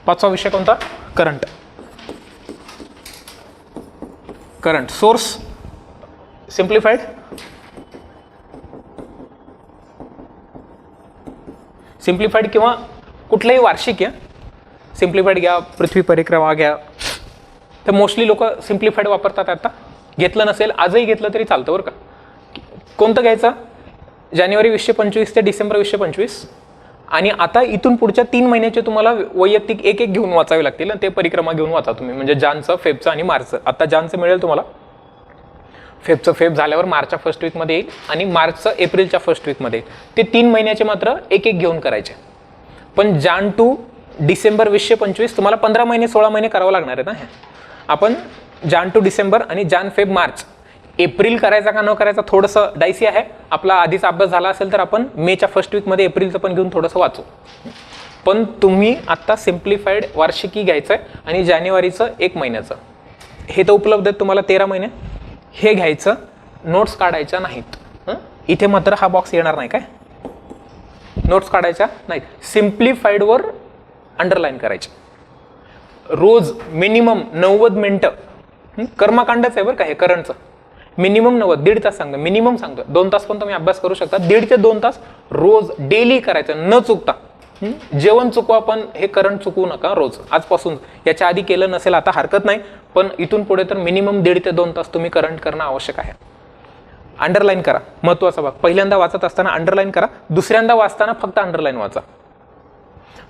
5वा विषय कोणता? करंट. सोर्स सिम्प्लिफाईड, किंवा कुठलंही वार्षिक आहे, सिम्प्लिफाईड घ्या, पृथ्वी परिक्रमा घ्या, तर मोस्टली लोक सिम्प्लिफाईड वापरतात. आता घेतलं नसेल, आजही घेतलं तरी चालतं बरं का. कोणतं घ्यायचं? जानेवारी 2025 ते डिसेंबर 2025, आणि आता इथून पुढच्या 3 महिन्याचे तुम्हाला वैयक्तिक एक घेऊन वाचावे लागतील. ते परिक्रमा घेऊन वाचा तुम्ही, म्हणजे जानचं, फेबचं आणि मार्चचं. आता जानचं मिळेल तुम्हाला, फेब झाल्यावर मार्चच्या फर्स्ट वीकमध्ये येईल, आणि मार्चचं एप्रिलच्या फर्स्ट वीकमध्ये येईल. ते 3 महिन्याचे मात्र एक घेऊन करायचे. पण जान टू डिसेंबर 2025 तुम्हाला 15 महिने 16 महिने करावं लागणार आहे ना. आपण जान टू डिसेंबर आणि जान फेब मार्च, एप्रिल करायचा का न करायचा थोडंसं डायसी आहे. आपला आधीचा अभ्यास झाला असेल तर आपण मेच्या फर्स्ट वीकमध्ये एप्रिलचं पण घेऊन थोडंसं वाचू. पण तुम्ही आत्ता सिम्प्लिफाईड वार्षिकी घ्यायचं आहे, आणि जानेवारीचं 1 महिन्याचं हे तर उपलब्ध आहेत तुम्हाला 13 महिने. हे घ्यायचं, नोट्स काढायच्या नाहीत. इथे मात्र हा बॉक्स येणार नाही, काय नोट्स काढायच्या नाहीत. सिम्प्लिफाईडवर अंडरलाईन करायचे. रोज मिनिमम 90 मिनिटं, कर्मकांडच आहे बरं का हे करंटचं. मिनिमम 90, 1.5 तास सांगतो, मिनिमम सांगतो. 2 तास पण तुम्ही अभ्यास करू शकता. 1.5 ते 2 तास रोज डेली करायचं, न चुकता. जेवण चुकवा, पण हे करंट चुकवू नका रोज. आजपासून, याच्या आधी केलं नसेल आता हरकत नाही, पण इथून पुढे तर मिनिमम 1.5 ते 2 तास तुम्ही करंट करणं आवश्यक आहे. अंडरलाईन करा, महत्वाचा भाग. पहिल्यांदा वाचत असताना अंडरलाईन करा, दुसऱ्यांदा वाचताना फक्त अंडरलाईन वाचा.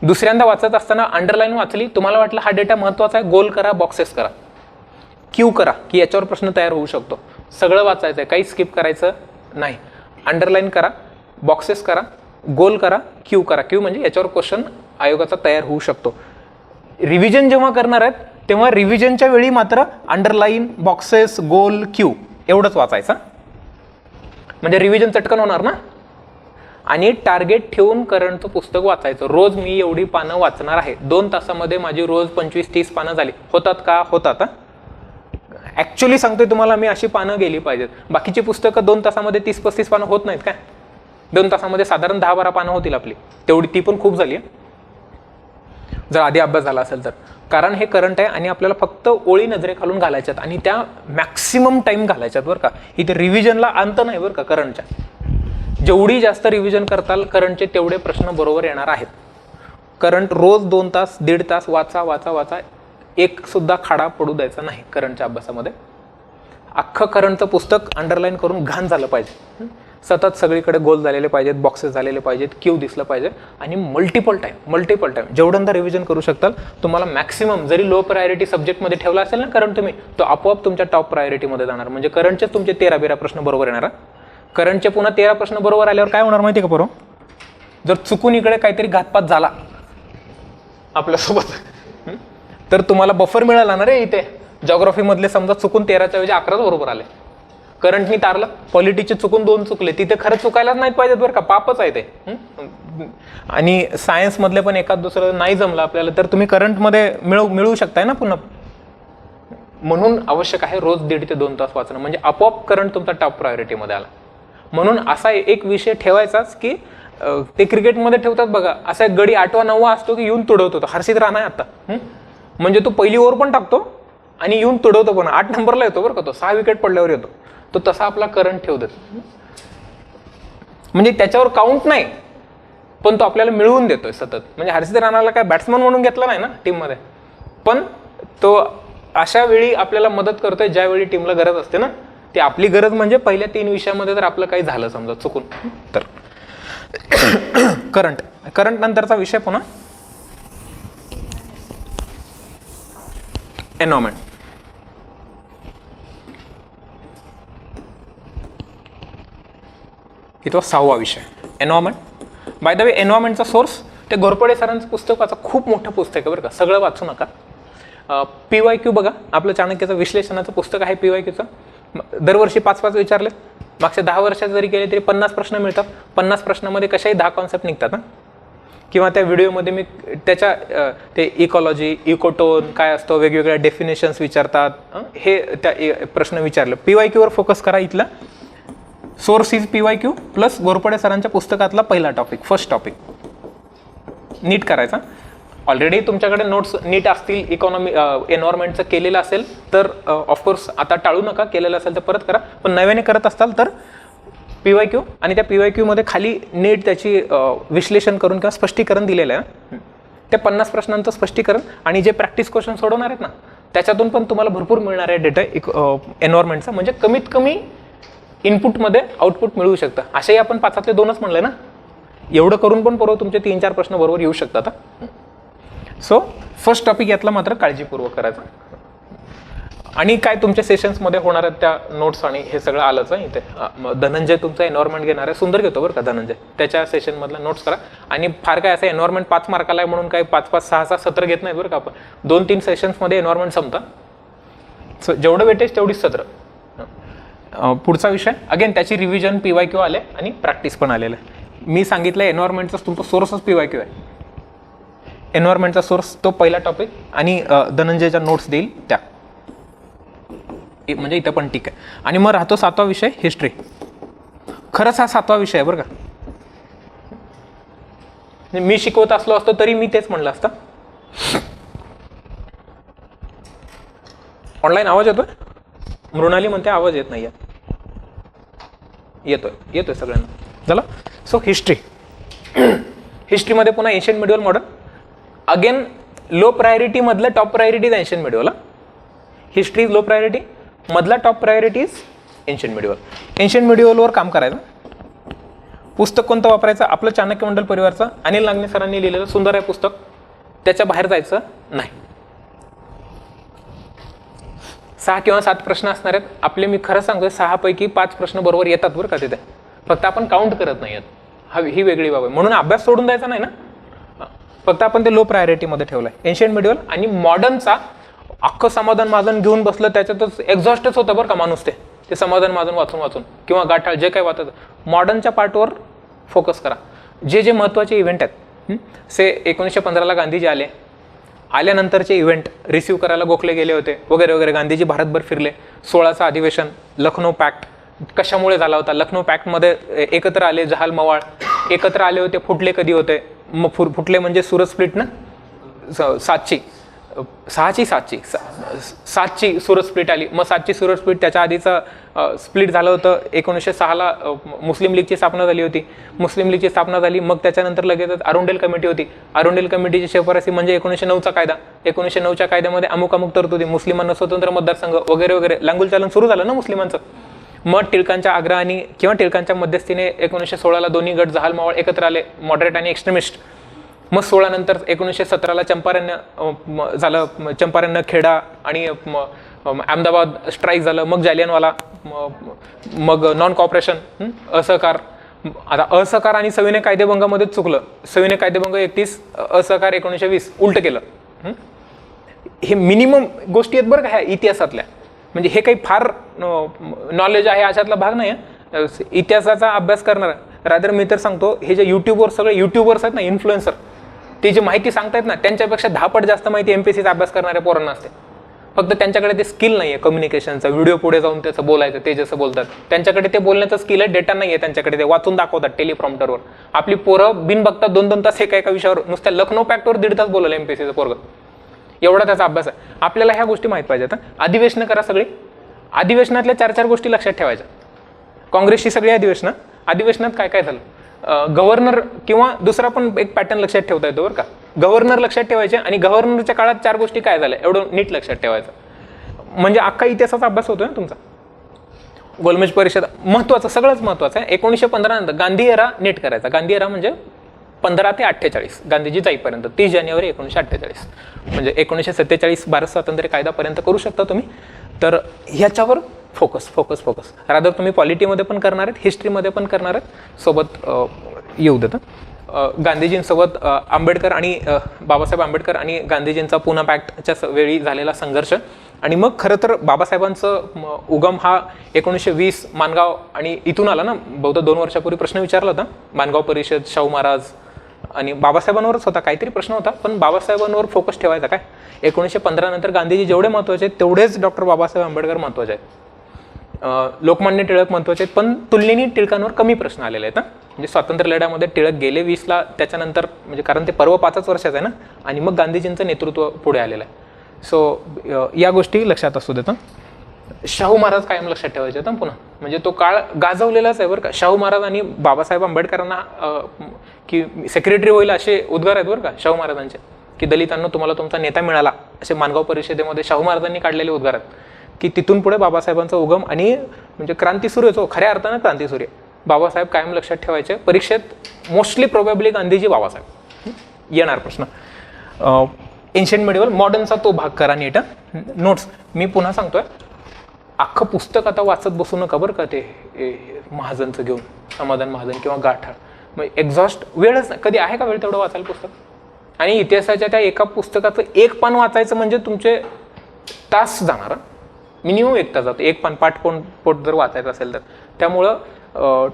दुसऱ्यांदा वाचत असताना अंडरलाईन वाचली, तुम्हाला वाटलं हा डेटा महत्वाचा आहे, गोल करा, बॉक्सेस करा, क्यू करा, की याच्यावर प्रश्न तयार होऊ शकतो. सगळं वाचायचं आहे, काही स्किप करायचं नाही. अंडरलाईन करा, बॉक्सेस करा, गोल करा, क्यू करा. क्यू म्हणजे याच्यावर क्वेश्चन आयोगाचा तयार होऊ शकतो. रिव्हिजन जेव्हा करणार आहेत तेव्हा रिव्हिजनच्या वेळी मात्र अंडरलाईन, बॉक्सेस, गोल, क्यू एवढंच वाचायचं, म्हणजे रिव्हिजन चटकन होणार ना. आणि टार्गेट ठेवून करंटचं पुस्तक वाचायचं. रोज मी एवढी पानं वाचणार आहे, 2 तासामध्ये माझी रोज 25-30 पानं झाली. होतात का? होतात. ऍक्च्युअली सांगतोय तुम्हाला मी, अशी पानं गेली पाहिजेत. बाकीची पुस्तकं 2 तासामध्ये 30-35 पानं होत नाहीत काय. 2 तासामध्ये साधारण 10-12 पानं होतील आपली, तेवढी ती पण खूप झाली. जर आधी अभ्यास झाला असेल तर, कारण हे करंट आहे आणि आपल्याला फक्त ओळी नजरेखालून घालायच्यात आणि त्या मॅक्सिमम टाइम घालायच्यात बरं का. इथे रिव्हिजनला अंत नाही बरं का करंटच्या. जेवढी जास्त रिव्हिजन करताल करंटचे तेवढे प्रश्न बरोबर येणार आहेत. करंट रोज 2 तास 1.5 तास वाचा वाचा वाचा, एक सुद्धा खाडा पडू द्यायचा नाही करंटच्या अभ्यासामध्ये. अख्खं करंटचं पुस्तक अंडरलाईन करून घाण झालं पाहिजे, सतत सगळीकडे गोल झालेले पाहिजेत, बॉक्सेस झालेले पाहिजेत, क्यू दिसलं पाहिजे आणि मल्टिपल टाइम जेवढ्यांदा रिव्हिजन करू शकताल तुम्हाला मॅक्सिमम. जरी लो प्रायोरिटी सब्जेक्टमध्ये ठेवला असेल ना करंट तुम्ही, तो आपोआप तुमच्या टॉप प्रायोरिटीमध्ये जाणार. म्हणजे करंटचे तुमचे 13-12 प्रश्न बरोबर येणार. करंटचे पुन्हा 13 प्रश्न बरोबर आल्यावर काय होणार माहिती का बरोबर, जर चुकून इकडे काहीतरी घातपात झाला आपल्यासोबत तर तुम्हाला बफर मिळाला ना रे. इथे जॉग्राफी मधले समजा चुकून 13च्या ऐवजी 11 बरोबर आले, करंटनी तारलं. पॉलिटिक्सचे चुकून 2 चुकले, तिथे खरं चुकायलाच नाहीत पाहिजेत बरं का, पापच आहे ते. आणि सायन्स मधले पण एखाद दुसरं नाही जमलं आपल्याला तर तुम्ही करंटमध्ये मिळवू शकताय ना पुन्हा. म्हणून आवश्यक आहे रोज 1.5 ते 2 तास वाचणं, म्हणजे आपोआप करंट तुमचा टॉप प्रायोरिटीमध्ये आला. म्हणून असा एक विषय ठेवायचाच की ते क्रिकेटमध्ये ठेवतात बघा, असा एक गडी 8वा 9वा असतो की येऊन तुडवतो. हर्षित राणा आता म्हणजे तो पहिली ओव्हर पण टाकतो आणि येऊन तुडवतो पण 8 नंबरला येतो बरं का, तो 6 विकेट पडल्यावर येतो. तो तसा आपला करंट ठेव देतो, म्हणजे त्याच्यावर काउंट नाही पण तो आपल्याला मिळवून देतोय सतत. म्हणजे हर्षित राणाला काय बॅट्समन म्हणून घेतला नाही ना टीममध्ये, पण तो अशा वेळी आपल्याला मदत करतोय ज्यावेळी टीमला गरज असते ना. ती आपली गरज म्हणजे पहिल्या 3 विषयामध्ये जर आपलं काही झालं समजा चुकून तर. करंट नंतरचा विषय पुन्हा एन्व्हायरमेंट. तो 6वा विषय एन्व्हायरमेंट. बाय द वे एन्व्हायरमेंटचा सोर्स ते घोरपडे सरांचं पुस्तक वाचा, खूप मोठं पुस्तक आहे बरं का, सगळं वाचू नका. PYQ बघा, आपलं चाणक्याचं विश्लेषणाचं पुस्तक आहे PYQचं. दरवर्षी 5-5 विचारले, मागच्या 10 वर्षात जरी केले तरी 50 प्रश्न मिळतात. 50 प्रश्नामध्ये कशाही 10 कॉन्सेप्ट निघतात ना. किंवा त्या व्हिडिओमध्ये मी त्याच्या ते इकॉलॉजी, इकोटोन काय असतं, वेगवेगळ्या डेफिनेशन्स विचारतात, हे त्या प्रश्न विचारलं. PYQवर फोकस करा. इथला source is PYQ plus Ghorpade सरांच्या पुस्तकातला पहिला टॉपिक, फर्स्ट टॉपिक नीट करायचा. ऑलरेडी तुमच्याकडे नोट्स नीट असतील, इकॉनॉमी एन्व्हायरमेंटचं केलेलं असेल तर ऑफकोर्स आता टाळू नका, केलेलं असेल तर परत करा. पण नव्याने करत असताल तर PYQ आणि त्या PYQ मध्ये खाली नीट त्याची विश्लेषण करून किंवा स्पष्टीकरण दिलेलं आहे. त्या 50 प्रश्नांचं स्पष्टीकरण आणि जे प्रॅक्टिस क्वेश्चन सोडवणार आहेत ना त्याच्यातून पण तुम्हाला भरपूर मिळणार आहे डेटा एन्व्हायरमेंटचा. म्हणजे कमीत कमी इनपुटमध्ये आउटपुट मिळवू शकता. असेही आपण 5 2च म्हणलंय ना, एवढं करून पण बरोबर तुमचे 3-4 प्रश्न बरोबर येऊ शकतात. सो फर्स्ट टॉपिक यातला मात्र काळजीपूर्वक करायचा. आणि काय तुमच्या सेशन्समध्ये होणार आहेत त्या नोट्स आणि हे सगळं आलंच आहे इथे. धनंजय तुमचा एन्व्हायरमेंट घेणार आहे, सुंदर घेतो बरं का धनंजय, त्याच्या सेशनमधला नोट्स करा. आणि फार काय असं एन्व्हायरमेंट 5 मार्काला आहे म्हणून काय 5-5, 6-6 सत्र घेत नाहीत बरं का आपण. 2-3 सेशन्समध्ये एन्व्हायरमेंट संपतं. सो जेवढं वेटेज तेवढीच सत्र. पुढचा विषय अगेन त्याची रिव्हिजन PYQ आले आणि प्रॅक्टिस पण आलेलं आहे. मी सांगितलं एन्व्हायरमेंटचा तुमचा सोर्सच PYQ आहे. एन्व्हायरमेंटचा सोर्स तो पहिला टॉपिक आणि धनंजयच्या नोट्स देईल त्या, म्हणजे इथं पण ठीक आहे. आणि मग राहतो 7वा विषय हिस्ट्री. खरंच हा 7वा विषय आहे बरं का. मी शिकवत असलो असतो तरी मी तेच म्हणलं असतं. ऑनलाईन आवाज येतोय? मृणाली म्हणते आवाज येत नाही. येतोय सगळ्यांना झालं. सो हिस्ट्रीमध्ये पुन्हा ancient medieval modern. Again low priority मधलं top priority is ancient medieval. History is low priority, मधला top priority is ancient medieval. Ancient मिडिवलवर काम करायचं. पुस्तक कोणतं वापरायचं? आपलं चाणक्य मंडल परिवारचं अनिल नागने सरांनी लिहिलेलं सुंदर आहे पुस्तक, त्याच्या बाहेर जायचं नाही. 6 किंवा 7 प्रश्न असणार आहेत आपले. मी खरं सांगतोय 6 पैकी 5 प्रश्न बरोबर येतात बरं का तिथे, फक्त आपण काउंट करत नाही आहेत. ही वेगळी बाब आहे. म्हणून अभ्यास सोडून द्यायचा नाही ना, फक्त आपण ते लो प्रायोरिटीमध्ये ठेवलंय. एन्शियंट मिडिवल आणि मॉडर्नचा अख्खं समाधान माजन घेऊन बसलं त्याच्यातच एक्झॉस्टच होतं बरं का माणूस. ते समाधान माजन वाचून किंवा गाठाळ जे काय वाचत. मॉडर्नच्या पार्टवर फोकस करा. जे महत्त्वाचे इव्हेंट आहेत, से 1915ला गांधीजी आल्यानंतरचे इव्हेंट रिसिव्ह करायला गोखले गेले होते वगैरे वगैरे. गांधीजी भारतभर फिरले. 16चं अधिवेशन, लखनौ पॅक्ट कशामुळे झाला होता? लखनौ पॅक्टमध्ये एकत्र आले जहाल मवाळ, एकत्र आले होते. फुटले कधी होते? फुटले म्हणजे सुरत स्प्लिट ना, सातची सूरज स्प्लिट आली. मग 7ची सूरज स्प्लिट, त्याच्या आधीचं स्प्लिट झालं होतं 1906ला. मुस्लिम लीगची स्थापना झाली होती. मुस्लिम लीगची स्थापना झाली. मग त्याच्यानंतर लगेचच अरुंडेल कमिटी होती. अरुंडेल कमिटीची शिफारसी म्हणजे 1909चा कायदा. 1909च्या कायद्यामध्ये अमुक तरतुदी, मुस्लिमांना स्वतंत्र मतदारसंघ वगैरे वगैरे, लांगुल चालन सुरू झालं ना मुस्लिमांचं. मग टिळकांच्या आग्रहाने किंवा टिळकांच्या मध्यस्थीने 1916ला दोन्ही गट जहाल मावळ एकत्र आले, मॉडरेट आणि एक्स्ट्रीमिस्ट. मग 16 नंतर 1917ला चंपारण्य झालं. चंपारण्य, खेडा आणि अहमदाबाद स्ट्राईक झालं. मग जालियनवाला, मग नॉन कॉपरेशन, असहकार. आता असहकार आणि सविनय कायदेभंगामध्येच चुकलं. सविनय कायदेभंग 31, असहकार 1920, उलट केलं. हे मिनिमम गोष्टी आहेत बरं का ह्या इतिहासातल्या. म्हणजे हे काही फार नॉलेज आहे अशातला भाग नाही. इतिहासाचा अभ्यास करणार रादर मी तर सांगतो, हे जे यूट्यूबवर सगळे यूट्यूबर्स आहेत ना, इन्फ्लुएन्सर, ते जी माहिती सांगतायत ना, त्यांच्यापेक्षा 10 पट जास्त माहिती MPSCचा अभ्यास करणाऱ्या पोरांना असते. फक्त त्यांच्याकडे ते स्किल नाही आहे कम्युनिकेशनचं, व्हिडिओ पुढे जाऊन त्याचं बोलायचं, ते जसं बोलतात त्यांच्याकडे ते बोलण्याचं स्किल आहे, डेटा नाही आहे त्यांच्याकडे, ते वाचून दाखवतात टेलिप्रॉम्प्टरवर. आपली पोरं बिन बघता 2-2 तास एका विषयावर, नुसत्या लखनौ पॅक्टवर 1.5 तास बोललं MPSCचं पोरगं. एवढा त्याचा अभ्यास आहे. आपल्याला ह्या गोष्टी माहीत पाहिजेत. अधिवेशनं करा सगळी. अधिवेशनातल्या 4-4 गोष्टी लक्षात ठेवायच्या. काँग्रेसची सगळी अधिवेशनात काय काय झालं, गव्हर्नर किंवा दुसरा पण एक पॅटर्न लक्षात ठेवता येतो बरं का. गव्हर्नर लक्षात ठेवायचे आणि गव्हर्नरच्या काळात 4 गोष्टी काय झाल्या एवढं नीट लक्षात ठेवायचं. म्हणजे अख्खा इतिहासाचा अभ्यास होतोय ना तुमचा. गोलमेज परिषद महत्वाचं, सगळंच महत्वाचं आहे. 1915 नंतर गांधी एरा नीट करायचा. गांधी एरा म्हणजे 15 ते 48, गांधीजी जाईपर्यंत 30 जानेवारी 1948, म्हणजे 1947 भारत स्वातंत्र्य कायद्यापर्यंत करू शकता तुम्ही. तर ह्याच्यावर फोकस रादर तुम्ही पॉलिटीमध्ये पण करणार आहेत, हिस्ट्रीमध्ये पण करणार आहेत, सोबत येऊ देतं. गांधीजींसोबत आंबेडकर आणि बाबासाहेब आंबेडकर आणि गांधीजींचा पुणे पॅक्टच्या वेळी झालेला संघर्ष. आणि मग खरं तर बाबासाहेबांचं उगम हा 1920 माणगाव, आणि इथून आला ना. बहुधा 2 वर्षापूर्वी प्रश्न विचारला होता, माणगाव परिषद, शाहू महाराज, आणि बाबासाहेबांवरच होता काहीतरी प्रश्न होता, पण बाबासाहेबांवर फोकस ठेवायचा काय. 1915 नंतर गांधीजी जेवढे महत्त्वाचे आहेत तेवढेच डॉक्टर बाबासाहेब आंबेडकर महत्त्वाचे आहेत. लोकमान्य टिळक महत्त्वाचे आहेत, पण तुलनेने टिळकांवर कमी प्रश्न आलेले आहेत. म्हणजे स्वातंत्र्य लढ्यामध्ये टिळक गेले 20ला, त्याच्यानंतर म्हणजे कारण ते पर्व 5 वर्षाचं आहे ना, आणि मग गांधीजींचं नेतृत्व पुढे आलेलं आहे. सो या गोष्टी लक्षात असू देतं. शाहू महाराज कायम लक्षात ठेवायचे आहेत पुन्हा, म्हणजे तो काळ गाजवलेलाच आहे बरं का. शाहू महाराज आणि बाबासाहेब आंबेडकरांना की सेक्रेटरी होईल असे उद्गार आहेत बरं का शाहू महाराजांचे, की दलितांना तुम्हाला तुमचा नेता मिळाला, असे माणगाव परिषदेमध्ये शाहू महाराजांनी काढलेले उद्गार आहेत. की तिथून पुढे बाबासाहेबांचा उगम आणि म्हणजे क्रांती सुरू आहे, खऱ्या अर्थानं क्रांती सुरू आहे. बाबासाहेब कायम लक्षात ठेवायचे. परीक्षेत मोस्टली प्रोबॅबली गांधीजी बाबासाहेब येणार प्रश्न. एन्शियंट मिडिवल मॉडर्नचा तो भाग करा नीट. नोट्स मी पुन्हा सांगतोय, अख्खं पुस्तक आता वाचत बसू नका बरं का. ते महाजनचं घेऊन, समाधान महाजन किंवा गाठाळ, मग एक्झॉस्ट वेळच नाही. कधी आहे का वेळ तेवढं वाचायला पुस्तक? आणि इतिहासाच्या त्या एका पुस्तकाचं 1 पान वाचायचं म्हणजे तुमचे तास जाणार. मिनिमम 1 तास जातो 1 पान पोट जर वाचायचं असेल तर. त्यामुळं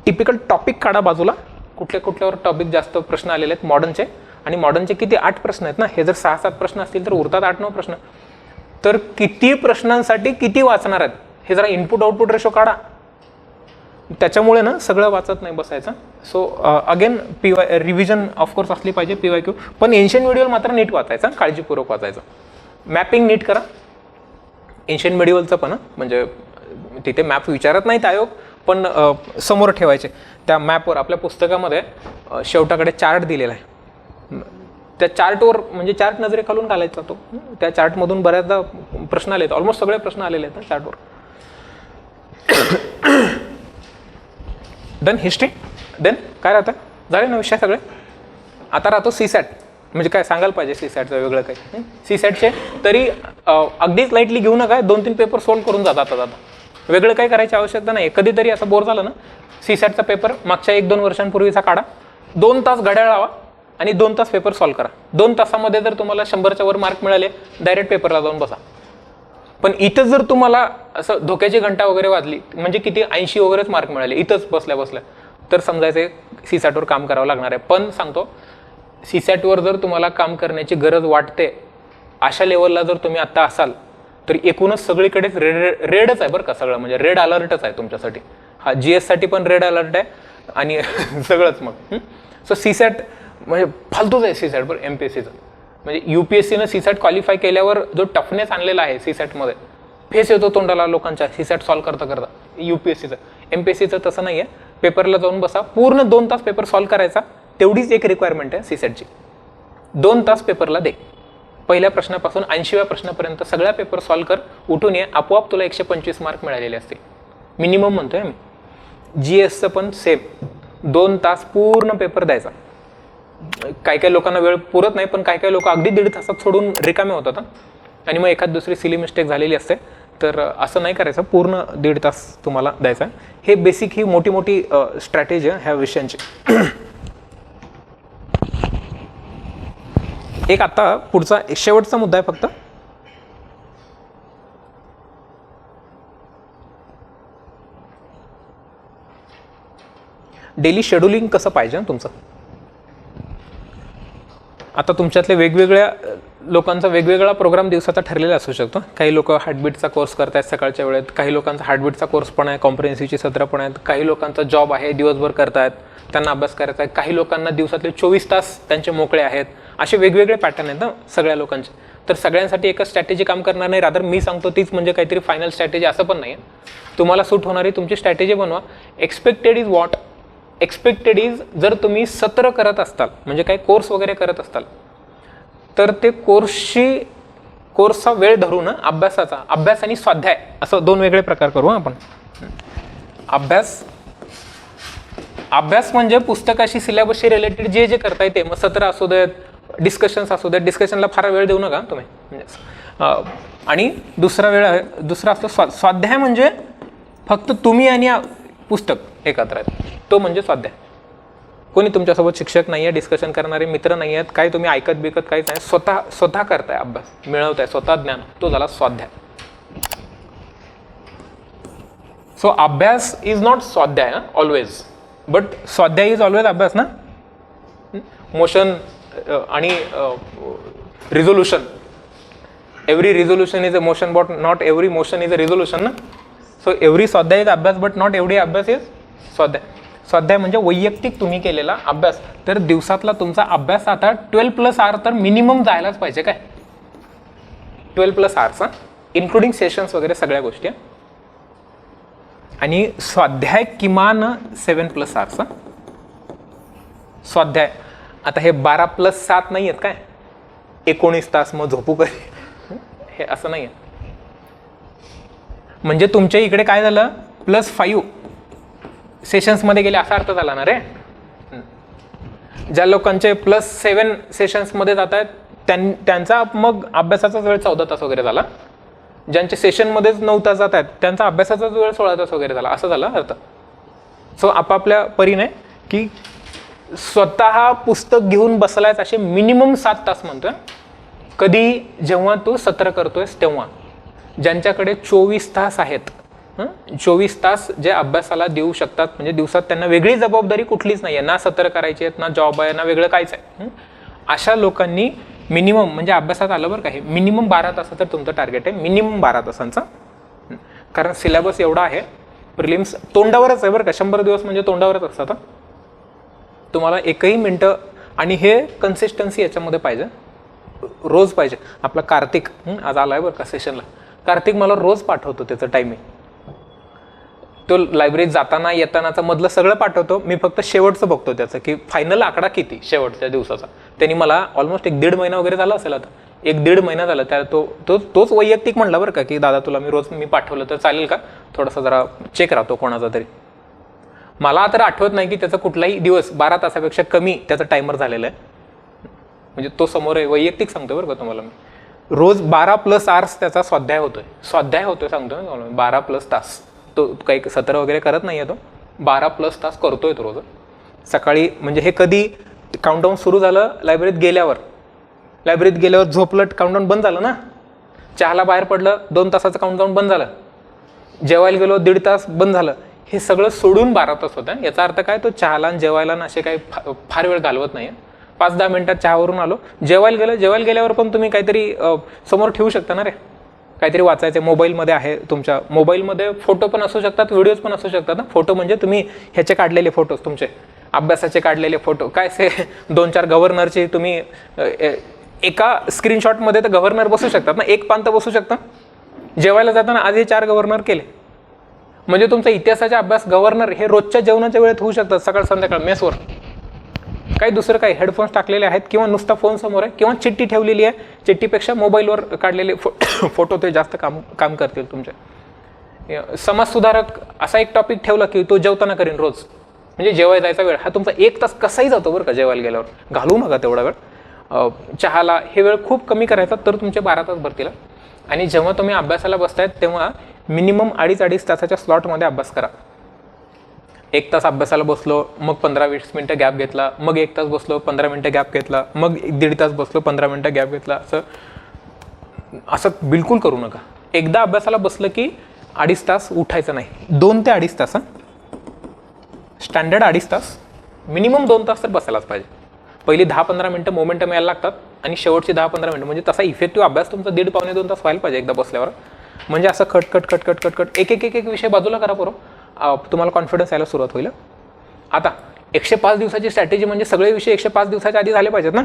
टिपिकल टॉपिक काढा बाजूला, कुठल्यावर टॉपिक जास्त प्रश्न आलेले आहेत मॉडर्नचे. आणि मॉडर्नचे किती 8 प्रश्न आहेत ना. हे जर 6-7 प्रश्न असतील तर उरतात 8-9 प्रश्न. तर किती प्रश्नांसाठी किती वाचणार आहेत हे जरा इनपुट आउटपुट रेशो काढा. त्याच्यामुळे ना सगळं वाचत नाही बसायचं. सो अगेन रिव्हिजन ऑफकोर्स असली पाहिजे PYQ, पण एन्शियंट मिडिवल मात्र नीट वाचायचा, काळजीपूर्वक वाचायचं. मॅपिंग नीट करा एन्शियंट मिडिवलचं पण. म्हणजे तिथे मॅप विचारत नाहीत आयोग, पण समोर ठेवायचे. त्या मॅपवर आपल्या पुस्तकामध्ये शेवटाकडे चार्ट दिलेला आहे. त्या चार्टवर म्हणजे चार्ट नजरे खालून घालायचा तो. त्या चार्टमधून बऱ्याचदा प्रश्न आले आहेत, ऑलमोस्ट सगळे प्रश्न आलेले आहेत चार्टवर. Done history. देन काय राहतं, झाले ना विषय सगळे. आता राहतो CSAT. म्हणजे काय सांगायला पाहिजे CSATचं वेगळं काही. CSATचे तरी अगदीच लाईटली घेऊ नका, 2-3 पेपर सॉल्व्ह करून जातात. आता वेगळं काही करायची आवश्यकता नाही. कधीतरी असं बोर झालं ना, CSATचा पेपर मागच्या 1-2 वर्षांपूर्वीचा काढा, 2 तास घड्याळ लावा आणि 2 तास पेपर सॉल्व्ह करा. 2 तासामध्ये जर तुम्हाला 100च्या वर मार्क मिळाले, डायरेक्ट पेपरला जाऊन बसा. पण इथं जर तुम्हाला असं धोक्याची घंटा वगैरे वाजली, म्हणजे किती 80 वगैरेच मार्क मिळाले इथंच बसल्या, तर समजायचं CSATवर काम करावं लागणार आहे. पण सांगतो, CSATवर जर तुम्हाला काम करण्याची गरज वाटते, अशा लेवलला जर तुम्ही आता असाल, तर एकूणच सगळीकडेच रेडच आहे बरं का सगळं. म्हणजे रेड अलर्टच आहे तुमच्यासाठी. हा GS साठी पण रेड अलर्ट आहे आणि सगळंच. मग सो CSAT म्हणजे फालतूच आहे CSAT बरं MPSCचं. म्हणजे UPSCनं CSAT क्वालिफाय केल्यावर जो टफनेस आणलेला आहे CSATमध्ये, फेस येतो तोंडाला लोकांच्या CSAT सॉल्व्ह करता करता UPSCचं. MPSCचं तसं नाही आहे. पेपरला जाऊन बसा, पूर्ण 2 तास पेपर सॉल्व्ह करायचा, तेवढीच एक रिक्वायरमेंट आहे CSATची. 2 तास पेपरला दे. पहिल्या प्रश्नापासून 80व्या प्रश्नापर्यंत सगळ्या पेपर सॉल्व्ह कर, उठून ये, आपोआप तुला 125 मार्क मिळालेले असतील मिनिमम म्हणतोय मी. GSचं पण सेम 2 तास पूर्ण पेपर द्यायचा. काही लोकांना वेळ पुरत नाही, पण काही लोक अगदी 1.5 तासात सोडून रिकामे होतात आणि मग एखाद दुसरी सिली मिस्टेक झालेली असते. तर असं नाही करायचं, पूर्ण 1.5 तास तुम्हाला द्यायचा. हे बेसिक ही मोठी मोठी स्ट्रॅटेजी आहे ह्या विषयांची. एक आता पुढचा शेवटचा मुद्दा आहे फक्त, डेली शेड्यूलिंग कसं पाहिजे तुमचं. आता तुमच्यातले वेगवेगळ्या लोकांचा वेगवेगळा प्रोग्राम दिवसाचा ठरलेला असू शकतो. काही लोक हार्टबीटचा कोर्स करतायत सकाळच्या वेळेत, काही लोकांचा हार्टबीटचा कोर्स पण आहे, कॉम्प्रिहेन्सिव्हची सत्र पण आहेत, काही लोकांचा जॉब आहे दिवसभर करतायत, त्यांना अभ्यास करायचा आहे, काही लोकांना दिवसातले 24 तास त्यांचे मोकळे आहेत. असे वेगवेगळे पॅटर्न आहेत ना सगळ्या लोकांचे. तर सगळ्यांसाठी एकच स्ट्रॅटेजी काम करणार नाही, रादर मी सांगतो तीच म्हणजे काहीतरी फायनल स्ट्रॅटेजी असं पण नाही. तुम्हाला सूट होणारी तुमची स्ट्रॅटेजी बनवा. Expected is what. Expected is जर तुम्ही सत्र करत असताल, म्हणजे काही कोर्स वगैरे करत असताल, तर ते कोर्सचा वेळ धरून अभ्यासाचा, अभ्यास आणि स्वाध्याय असं 2 वेगळे प्रकार करू आपण. अभ्यास म्हणजे पुस्तकाशी सिलेबसशी रिलेटेड जे जे करता येते, मग सत्र असू देत, डिस्कशन्स असू देत. डिस्कशनला फार वेळ देऊ नका तुम्ही. म्हणजे आणि दुसरा असतो स्वाध्याय, म्हणजे फक्त तुम्ही आणि पुस्तक एकत्र आहेत, तो म्हणजे स्वाध्याय. कोणी तुमच्यासोबत शिक्षक नाही आहे, डिस्कशन करणारे मित्र नाही आहेत, काही तुम्ही ऐकत बिकत काहीच नाही, स्वतः करताय अभ्यास, मिळवताय स्वतः ज्ञान, तो झाला स्वाध्याय. सो अभ्यास इज नॉट स्वाध्याय ऑलवेज, बट स्वाध्याय इज ऑलवेज अभ्यास ना. मोशन आणि resolution, every resolution is a motion but not every motion is a resolution ना. सो एव्हरी स्वाध्याय इज अभ्यास बट नॉट एव्हरी अभ्यास इज स्वाध्याय. स्वाध्याय म्हणजे वैयक्तिक तुम्ही केलेला अभ्यास. तर दिवसातला तुमचा अभ्यास आता 12+ आवर तर मिनिमम जायलाच पाहिजे. काय 12+ आवर्स, इन्क्लुडिंग सेशन्स वगैरे सगळ्या गोष्टी. आणि स्वाध्याय किमान 7+ आवर्स. स्वाध्याय आता हे 12+7 नाही आहेत काय, 19 तास मग झोपू करे, हे असं नाही आहे. म्हणजे तुमच्या इकडे काय झालं, +5 सेशन्समध्ये गेले असा अर्थ झाला ना रे. ज्या लोकांचे +7 सेशन्समध्ये जात आहेत त्यांचा मग अभ्यासाचा वेळ 14 तास वगैरे झाला. ज्यांचे सेशनमध्येच 9 तास जात आहेत त्यांचा अभ्यासाचा वेळ 16 तास वगैरे झाला, असं झाला अर्थ. सो आपापल्या परीने की स्वतः पुस्तक घेऊन बसलायच असे मिनिमम 7 तास म्हणतोय. कधी जेव्हा तू सत्र करतोयस तेव्हा. ज्यांच्याकडे 24 तास आहेत, 24 तास जे अभ्यासाला देऊ शकतात, म्हणजे दिवसात त्यांना वेगळी जबाबदारी कुठलीच नाही आहे, ना सत्र करायची आहेत, ना जॉब आहे, ना वेगळं काहीच आहे, अशा लोकांनी मिनिमम म्हणजे अभ्यासात आलं बरं का, हे मिनिमम 12 तासाचं तुमचं टार्गेट आहे, मिनिमम 12 तासांचं. कारण सिलेबस एवढा आहे, प्रिलिम्स तोंडावरच आहे बरं का, 100 दिवस म्हणजे तोंडावरच असतात. तुम्हाला एकही मिनटं, आणि हे कन्सिस्टन्सी याच्यामध्ये पाहिजे, रोज पाहिजे. आपला कार्तिक आज आला आहे बरं का सेशनला. कार्तिक मला रोज पाठवतो त्याचं टायमिंग. तो लायब्ररीत जाताना येतानाचं मधलं सगळं पाठवतो, मी फक्त शेवटचं बघतो त्याचं की फायनल आकडा किती शेवटच्या दिवसाचा. त्यांनी मला ऑलमोस्ट 1-1.5 महिना वगैरे झाला असेल, आता 1-1.5 महिना झाला. त्या तोच वैयक्तिक म्हणला बरं का की दादा तुला मी रोज पाठवलं तर चालेल का, थोडासा जरा चेक राहतो कोणाचा तरी. मला तर आठवत नाही की त्याचा कुठलाही दिवस 12 तासापेक्षा कमी त्याचा टायमर झालेला आहे. म्हणजे तो समोर आहे, वैयक्तिक सांगतो बरं का तुम्हाला मी. रोज 12+ आवर्स त्याचा स्वाध्याय होतोय सांगतो 12+ तास. तो काही सत्र वगैरे करत नाही आहे, तो 12+ तास करतोय तो रोज. सकाळी म्हणजे हे कधी काउंटडाऊन सुरू झालं, लायब्ररीत गेल्यावर झोपलं, काउंटडाऊन बंद झालं ना. चहाला बाहेर पडलं, 2 तासाचं काउंटडाऊन बंद झालं. जेवायला गेलो 1.5 तास बंद झालं. हे सगळं सोडून 12 तास होतं. याचा अर्थ काय, तो चहाला आणि जेवायला ना असे काही फार वेळ घालवत नाही. 5-10 मिनिटात चहावरून आलो, जेवायला गेल्यावर पण तुम्ही काहीतरी समोर ठेवू शकता ना रे, काहीतरी वाचायचं. मोबाईलमध्ये आहे, तुमच्या मोबाईलमध्ये फोटो पण असू शकतात, व्हिडिओज पण असू शकतात ना. फोटो म्हणजे तुम्ही ह्याचे काढलेले फोटोज, तुमचे अभ्यासाचे काढलेले फोटो, काय से 2-4 गव्हर्नरचे तुम्ही एका स्क्रीनशॉटमध्ये तर गव्हर्नर बसू शकतात ना, एक पान तर बसू शकतं. जेवायला जाताना आज हे 4 गव्हर्नर केले. म्हणजे तुमचा इतिहासाचा अभ्यास गव्हर्नर हे रोजच्या जेवणाच्या वेळेत होऊ शकतात, सकाळ संध्याकाळ मेसवर. काही दुसरं काही हेडफोन्स टाकलेले आहेत किंवा नुसता फोन समोर आहे किंवा चिठ्ठी ठेवलेली आहे. चिठ्ठीपेक्षा मोबाईलवर काढलेले फोटो ते जास्त काम करतील तुमचे. समाजसुधारक असा एक टॉपिक ठेवला की तो जेवताना करीन रोज, म्हणजे जेवायला जायचा वेळ हा तुमचा 1 तास कसाही जातो बरं का जेवायला गेल्यावर. घालू नका तेवढा वेळ. चहाला हे वेळ खूप कमी करायचा तर तुमचे 12 तास भरतील. आणि जेव्हा तुम्ही अभ्यासाला बसतायत तेव्हा मिनिमम 2.5 तासाच्या स्लॉटमध्ये अभ्यास करा. 1 तास अभ्यासाला बसलो, मग 15-20 मिनटं गॅप घेतला, मग 1 तास बसलो, 15 मिनटं गॅप घेतला, मग 1.5 तास बसलो, 15 मिनटं गॅप घेतला. असं बिलकुल करू नका. एकदा अभ्यासाला बसलं की 2.5 तास उठायचं नाही. 2 ते 2.5 तास, स्टँडर्ड 2.5 तास, मिनिमम 2 तास तर बसायलाच पाहिजे. पहिली 10-15 मिनटं मोमेंटम यायला लागतात आणि शेवटची 10-15 मिनटं, म्हणजे तसा इफेक्टिव्ह अभ्यास तुमचा 1.5-2 तास व्हायला पाहिजे एकदा बसल्यावर. म्हणजे असं खट एक विषय बाजूला करा बरोबर, तुम्हाला कॉन्फिडन्स यायला सुरुवात होईल. आता 105 दिवसाची स्ट्रॅटेजी म्हणजे सगळे विषय 105 दिवसाच्या आधी झाले पाहिजेत ना,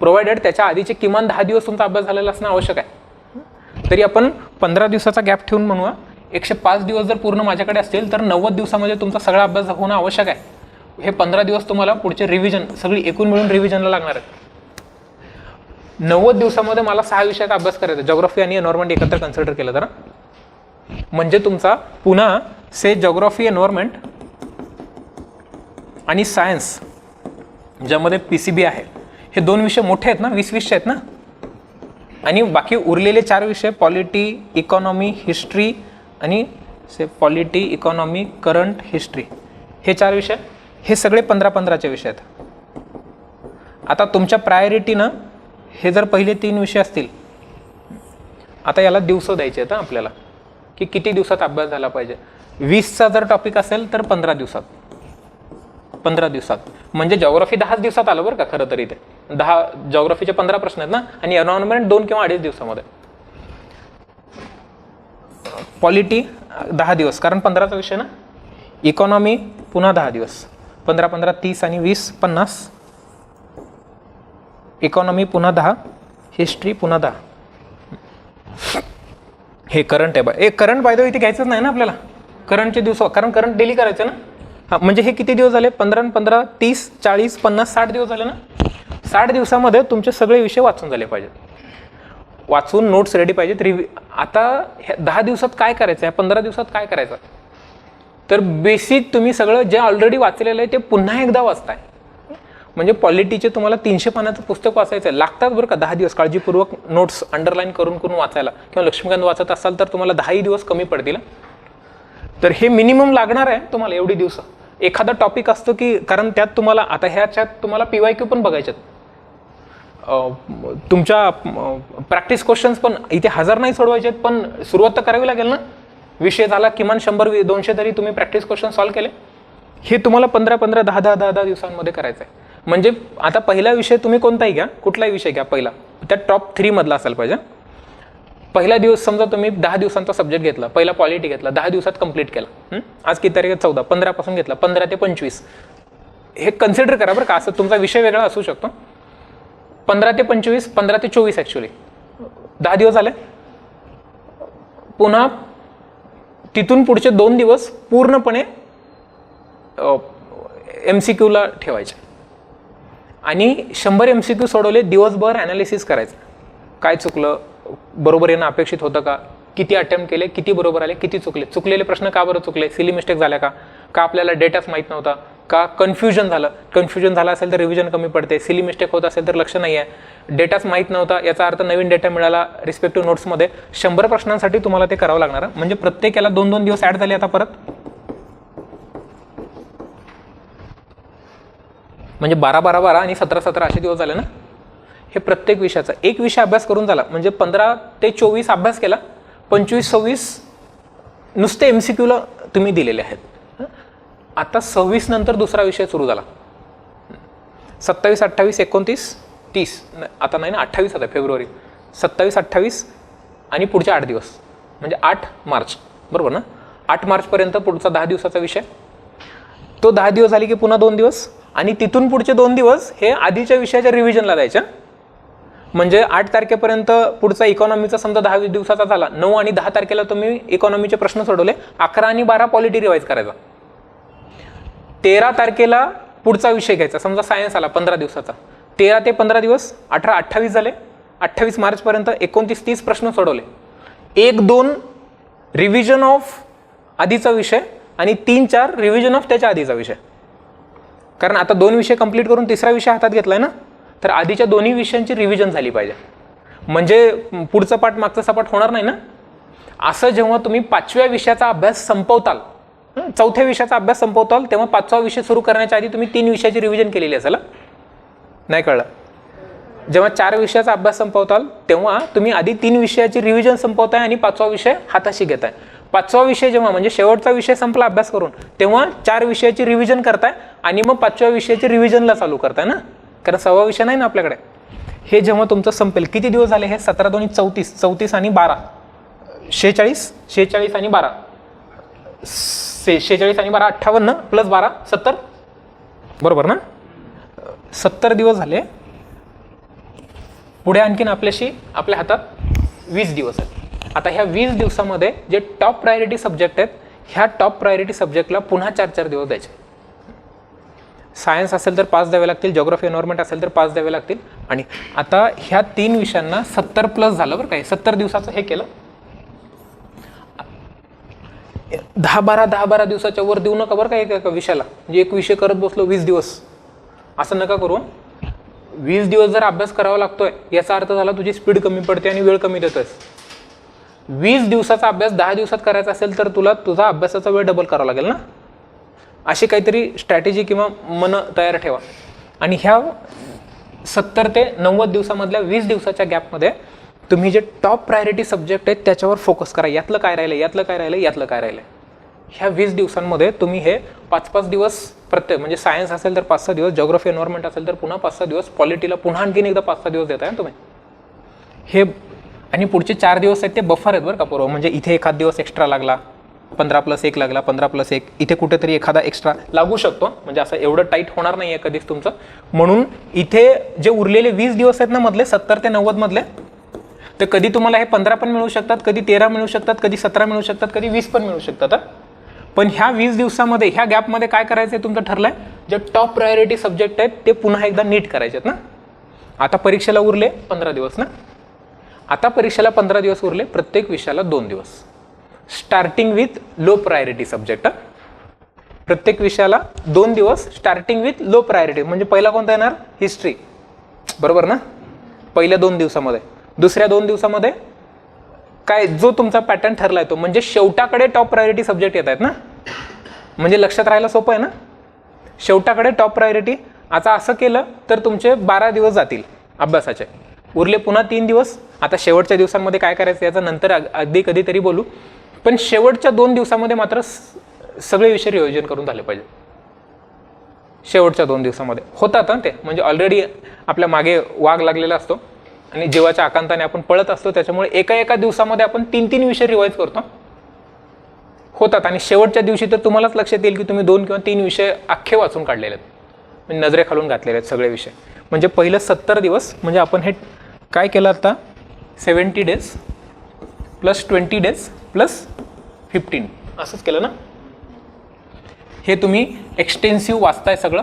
प्रोव्हाइडेड त्याच्या आधीचे किमान 10 दिवस तुमचा अभ्यास झालेला असणं आवश्यक आहे. तरी आपण 15 दिवसाचा गॅप ठेवून म्हणूया 105 दिवस जर पूर्ण माझ्याकडे असतील तर 90 दिवसामध्ये तुमचा सगळा अभ्यास होणं आवश्यक आहे. हे 15 दिवस तुम्हाला पुढचे रिव्हिजन सगळी एकूण मिळून रिव्हिजनला लागणार आहे. 90 दिवसामध्ये मला 6 विषयाचा अभ्यास करायचा, ज्योग्राफी आणि एन्व्हायरमेंट एकत्र कन्सिडर केलं तर. म्हणजे तुमचा पुन्हा ज्योग्राफी, एन्व्हायरमेंट आणि सायन्स ज्यामध्ये PCB आहे, हे 2 विषय मोठे आहेत ना, 20 आहेत ना. आणि बाकी उरलेले 4 विषय पॉलिटी, इकॉनॉमी, हिस्ट्री आणि पॉलिटी, इकॉनॉमी, करंट, हिस्ट्री, हे 4 विषय हे सगळे 15-15चे विषय आहेत. आता तुमच्या प्रायोरिटीनं हे जर पहिले 3 विषय असतील, आता याला दिवस द्यायचे आहेत आपल्याला की किती दिवसात अभ्यास झाला पाहिजे. 20चा जर टॉपिक असेल तर 15 दिवसात, 15 दिवसात म्हणजे ज्योग्राफी 10 दिवसात आलं बरं का. खरं तरी ते 10 ज्योग्राफीचे 15 प्रश्न आहेत ना, आणि एन्व्हायरमेंट 2 किंवा 2.5 दिवसामध्ये. पॉलिटी 10 दिवस कारण 15चा विषय ना. इकॉनॉमी पुन्हा 10 दिवस, 15-15 30 आणि 20 50. इकॉनॉमी पुन्हा 10, हिस्ट्री पुन्हा 10. हे करंट आहे by. Current by the way इथे घ्यायचंच नाही ना आपल्याला, करंटचे दिवस, कारण करंट डेली करायचं ना. हां, म्हणजे हे किती दिवस झाले? 15-15 30 40 50 60 दिवस झाले ना. 60 दिवसामध्ये तुमचे सगळे विषय वाचून झाले पाहिजेत, वाचून नोट्स रेडी पाहिजेत. आता 10 दिवसात काय करायचं आहे, 15 दिवसात काय करायचं, तर बेसिक तुम्ही सगळं जे ऑलरेडी वाचलेलं आहे ते पुन्हा एकदा वाचताय. म्हणजे पॉलिटीचे तुम्हाला 300 पानाचं पुस्तक वाचायचं आहे, लागतात बरं का 10 दिवस काळजीपूर्वक नोट्स अंडरलाईन करून वाचायला. किंवा लक्ष्मीकांत वाचत असाल तर तुम्हाला 10 दिवस कमी पडतील. तर हे मिनिमम लागणार आहे तुम्हाला एवढी दिवस. एखादा टॉपिक असतो की, कारण त्यात तुम्हाला आता ह्याच्यात तुम्हाला PYQ पण बघायच्यात, तुमच्या प्रॅक्टिस क्वेश्चन्स पण इथे 1000 नाही सोडवायचे आहेत, पण सुरुवात तर करावी लागेल ना. विषय झाला किमान 100-200 तरी तुम्ही प्रॅक्टिस क्वेश्चन सॉल्व्ह केले. हे तुम्हाला 15-15 10-10 दिवसांमध्ये करायचं आहे. म्हणजे आता पहिला विषय तुम्ही कोणताही घ्या, कुठलाही विषय घ्या, पहिला त्या टॉप 3 मधला असायला पाहिजे. पहिला दिवस समजा तुम्ही 10 दिवसांचा सब्जेक्ट घेतला, पहिला पॉलिटी घेतला, 10 दिवसात कंप्लीट केला. आज किती तारीख आहे? 14. 15 पासून घेतला, 15 ते 25 हे कन्सिडर करा बरं का. असं तुमचा विषय वेगळा असू शकतो. 15 ते 25, 15 ते 24 ॲक्च्युली 10 दिवस झाले. पुन्हा तिथून पुढचे 2 दिवस पूर्णपणे MCQला ठेवायचे आणि 100 MCQ सोडवले. दिवसभर ॲनालिसिस करायचं, काय चुकलं, बरोबर येणं अपेक्षित होतं का, किती अटेम्प्ट केले, किती बरोबर आले, किती चुकले, चुकलेले प्रश्न का बरं चुकले, सिली मिस्टेक झाल्या का आपल्याला डेटाच माहीत नव्हता का, कन्फ्युजन झालं असेल तर रिव्हिजन कमी पडते, सिली मिस्टेक होत असेल तर लक्ष नाही आहे, डेटाच माहीत नव्हता याचा अर्थ नवीन डेटा मिळाला रिस्पेक्टिव्ह नोट्समध्ये. 100 प्रश्नांसाठी तुम्हाला ते करावं लागणार. म्हणजे प्रत्येकाला 2-2 दिवस ॲड झाले आता परत. म्हणजे 12-12 आणि 17-17 असे दिवस झाले ना. हे प्रत्येक विषयाचा एक विषय अभ्यास करून झाला. म्हणजे 15 ते 24 अभ्यास केला, 25-26 नुसते MCQला तुम्ही दिलेले आहेत. आता 26 नंतर दुसरा विषय सुरू झाला. 27, 28, 29, 30 आता नाही ना, 28 आता फेब्रुवारी, 27, 28 आणि पुढचे 8 दिवस म्हणजे 8 मार्च बरोबर ना. 8 मार्चपर्यंत पुढचा 10 दिवसाचा विषय. तो 10 दिवस झाले की पुन्हा 2 दिवस आणि तिथून पुढचे 2 दिवस हे आधीच्या विषयाच्या रिव्हिजनला द्यायच्या. म्हणजे 8 तारखेपर्यंत पुढचा इकॉनॉमीचा समजा 10-20 दिवसाचा झाला, 9 आणि 10 तारखेला तुम्ही इकॉनॉमीचे प्रश्न सोडवले, 11 आणि 12 पॉलिटी रिवाईज करायचा, 13 तारखेला पुढचा विषय घ्यायचा, समजा सायन्स आला 15 दिवसाचा, 13 ते 15 दिवस 18-28 झाले, 28 मार्चपर्यंत 29-30 प्रश्न सोडवले, 1-2 रिव्हिजन ऑफ आधीचा विषय आणि 3-4 रिव्हिजन ऑफ त्याच्या आधीचा विषय. कारण आता 2 विषय कंप्लीट करून तिसरा विषय हातात घेतलाय ना, तर आधीच्या दोन्ही विषयांची रिव्हिजन झाली पाहिजे, म्हणजे पुढचा पाठ मागचा सपाट होणार नाही ना. असं जेव्हा तुम्ही 5व्या विषयाचा अभ्यास संपवताल, 4थ्या विषयाचा अभ्यास संपवताल, तेव्हा 5वा विषय सुरू करण्याच्या आधी तुम्ही 3 विषयाची रिव्हिजन केलेली असेल. नाही कळलं? जेव्हा 4 विषयाचा अभ्यास संपवताल तेव्हा तुम्ही आधी 3 विषयाची रिव्हिजन संपवताय आणि 5वा विषय हाताशी घेताय. 5वा विषय जेव्हा म्हणजे शेवटचा विषय संपला अभ्यास करून, तेव्हा 4 विषयाची रिव्हिजन करताय आणि मग 5व्या विषयाची रिव्हिजनला चालू करताय ना, कारण 6वा विषय नाही ना आपल्याकडे. हे जेव्हा तुमचं संपेल, किती दिवस झाले हे? 17-2 34, 34 आणि 12 46, 46 आणि 12 46 आणि 12 58 प्लस 12 70, बरोबर ना? 70 दिवस झाले. पुढे आणखीन आपल्या हातात 20 दिवस आहेत. आता ह्या 20 दिवसामध्ये जे टॉप प्रायोरिटी सब्जेक्ट आहेत, ह्या टॉप प्रायोरिटी सब्जेक्टला पुन्हा 4-4 दिवस द्यायचे. सायन्स असेल तर 5 द्यावे लागतील, जिओग्राफी एन्व्हायरमेंट असेल तर 5 द्यावे लागतील. आणि आता ह्या 3 विषयांना 70 प्लस झालं बरं काय, 70 दिवसाचं हे केलं. 10-12 दिवसाच्या वर देऊ नका बरं का एका विषयाला. म्हणजे एक विषय करत बसलो 20 दिवस, असं नका करू. 20 दिवस जर अभ्यास करावा लागतोय याचा अर्थ झाला तुझी स्पीड कमी पडते आणि वेळ कमी देतोयस. 20 दिवसाचा अभ्यास 10 दिवसात करायचा असेल तर तुला तुझा अभ्यासाचा वेळ डबल करावा लागेल ना. अशी काहीतरी स्ट्रॅटेजी किंवा मन तयार ठेवा. आणि ह्या 70 ते 90 दिवसामधल्या 20 दिवसाच्या गॅपमध्ये तुम्ही जे टॉप प्रायोरिटी सब्जेक्ट आहेत त्याच्यावर फोकस करा. यातलं काय राहिलं, यातलं काय राहिलं, यातलं काय राहिलं. ह्या 20 दिवसांमध्ये तुम्ही हे 5-5 दिवस प्रत्येक, म्हणजे सायन्स असेल तर 5-6 दिवस, जिओग्राफी एन्व्हायरमेंट असेल तर पुन्हा 5-6 दिवस, पॉलिटीला पुन्हा आणखीन एकदा 5-6 दिवस देताय तुम्ही हे. आणि पुढचे 4 दिवस आहेत ते बफर आहेत बरं का पूर्व. म्हणजे इथे एखाद दिवस एक्स्ट्रा लागला, 15+1 लागला, 15+1, इथे कुठेतरी एखादा एक्स्ट्रा लागू शकतो. म्हणजे असं एवढं टाईट होणार नाही आहे कधीच तुमचं. म्हणून इथे जे उरलेले 20 दिवस आहेत ना मधले, 70 ते 90 मधले, तर कधी तुम्हाला हे 15 पण मिळू शकतात, कधी 13 मिळू शकतात, कधी 17 मिळू शकतात, कधी 20 पण मिळू शकतात. पण ह्या 20 दिवसामध्ये ह्या गॅपमध्ये काय करायचं आहे तुमचं ठरलंय, जे टॉप प्रायोरिटी सब्जेक्ट आहेत ते पुन्हा एकदा नीट करायचे आहेत ना. आता परीक्षेला उरले 15 दिवस ना. आता परीक्षेला 15 दिवस उरले, प्रत्येक विषयाला 2 दिवस, starting with low priority subject. प्रत्येक विषयाला 2 दिवस स्टार्टिंग विथ लो प्रायोरिटी. म्हणजे पहिला कोणता येणार? हिस्ट्री, बरोबर ना, पहिल्या 2 दिवसामध्ये. दुसऱ्या 2 दिवसामध्ये काय जो तुमचा पॅटर्न ठरलाय तो, म्हणजे शेवटाकडे टॉप प्रायोरिटी सब्जेक्ट येत आहेत ना. म्हणजे लक्षात राहायला सोपं आहे ना, शेवटाकडे टॉप प्रायोरिटी. आता असं केलं तर तुमचे 12 दिवस जातील अभ्यासाचे, उरले पुन्हा 3 दिवस. आता शेवटच्या दिवसांमध्ये काय करायचं याचा नंतर अगदी कधीतरी बोलू. पण शेवटच्या 2 दिवसामध्ये मात्र सगळे विषय नियोजन करून झाले पाहिजे. शेवटच्या 2 दिवसामध्ये होतात ते, म्हणजे ऑलरेडी आपल्या मागे वाघ लागलेला असतो आणि जीवाच्या आकांताने आपण पळत असतो, त्याच्यामुळे एका दिवसामध्ये आपण 3-3 विषय रिवाईज करतो, होतात. आणि शेवटच्या दिवशी तर तुम्हालाच लक्षात येईल की तुम्ही 2 किंवा 3 विषय अख्खे वाचून काढलेले आहेत, म्हणजे नजरे खालून घातलेले आहेत सगळे विषय. म्हणजे पहिलं 70 दिवस म्हणजे आपण हे काय केलं आता, 70 डेज प्लस 20 डेज प्लस 15 असंच केलं ना. हे तुम्ही एक्सटेन्सिव्ह वाचताय सगळं.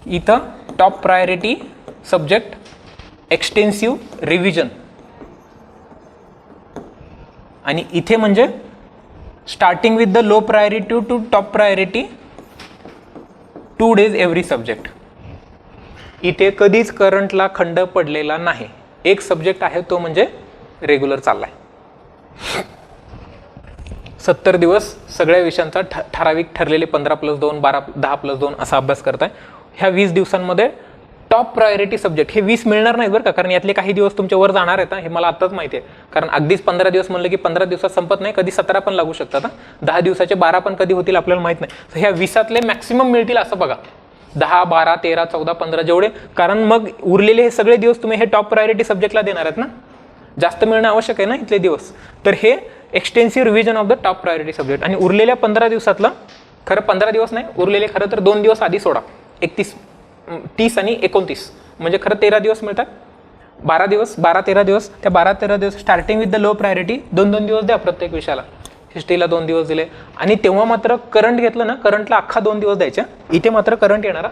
इथं top priority subject, extensive revision, आणि इथे म्हणजे starting with the low priority to top priority 2 days every subject. इथे कधीच करंटला खंड पडलेला नाही. एक सब्जेक्ट आहे तो म्हणजे रेग्युलर चाललाय. 70 दिवस सगळ्या विषयांचा ठराविक ठरलेले 15+2, 10+2 असा अभ्यास करताय. ह्या 20 दिवसांमध्ये टॉप प्रायोरिटी सब्जेक्ट हे 20 मिळणार नाहीत बरं का, कारण यातले काही दिवस तुमच्या वर जाणार आहेत. हे मला आत्ताच माहिती आहे, कारण अगदीच 15 दिवस म्हणलं की 15 दिवसात संपत नाही, कधी 17 पण लागू शकतात. 10 दिवसाचे 12 पण कधी होतील आपल्याला माहित नाही. तर ह्या 20तले मॅक्सिमम मिळतील असं बघा, 10, 12, 13, 14, 15 जेवढे, कारण मग उरलेले हे सगळे दिवस तुम्ही हे टॉप प्रायोरिटी सब्जेक्टला देणार आहेत ना. जास्त मिळणं आवश्यक आहे ना इथले दिवस. तर हे extensive revision of the top priority subject. आणि उरलेल्या 15 दिवसातलं, खरं 15 दिवस नाही उरलेले, खरं तर 2 दिवस आधी सोडा, 30 आणि 29 म्हणजे खरं 13 दिवस मिळतात. 12-13 दिवस. त्या 12-13 दिवस starting with the low priority 2-2 दिवस द्या प्रत्येक विषयाला. हिस्ट्रीला 2 दिवस दिले. आणि तेव्हा मात्र करंट घेतलं ना, करंटला अख्खा 2 दिवस द्यायचा. इथे मात्र करंट येणारा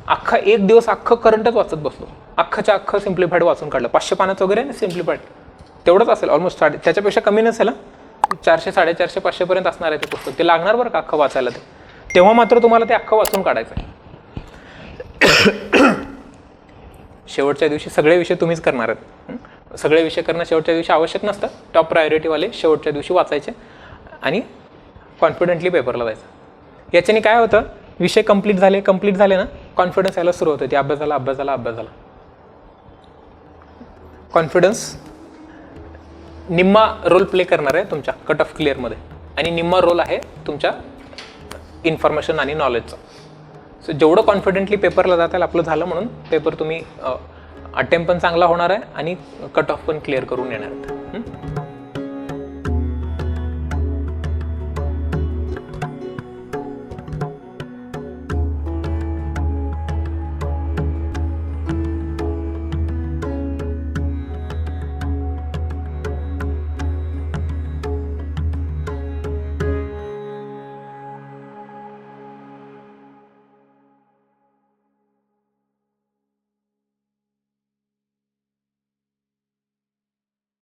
अख्खा 1 दिवस अख्खं करंटच वाचत बसलो. अख्खच्या अख्खं सिम्प्लिफाईड वाचून काढलं. 500 पानाचं वगैरे सिम्प्लिफाईड तेवढंच असेल ऑलमोस्ट. त्याच्यापेक्षा कमी नसेल. 400, 450, 500 पर्यंत असणार आहे ते पुस्तक. ते लागणार बरं का अख्खं वाचायला. ते तेव्हा मात्र तुम्हाला ते अख्खं वाचून काढायचं आहे. शेवटच्या दिवशी सगळे विषय तुम्हीच करणार आहेत. सगळे विषय करणं शेवटच्या दिवशी आवश्यक नसतं. टॉप प्रायोरिटीवाले शेवटच्या दिवशी वाचायचे आणि कॉन्फिडेंटली पेपरला जायचं. याच्याने काय होतं, विषय कंप्लीट झाले ना, कॉन्फिडन्स यायला सुरू होतं. ते अभ्यास झाला. कॉन्फिडन्स निम्मा रोल प्ले करणार आहे तुमच्या कट ऑफ क्लिअरमध्ये आणि निम्मा रोल आहे तुमच्या इन्फॉर्मेशन आणि नॉलेजचा. सो जेवढं कॉन्फिडेंटली पेपरला जाताल आपलं झालं म्हणून पेपर तुम्ही अटेम्प्ट पण चांगला होणार आहे आणि कट ऑफ पण क्लिअर करून येणार आहेत.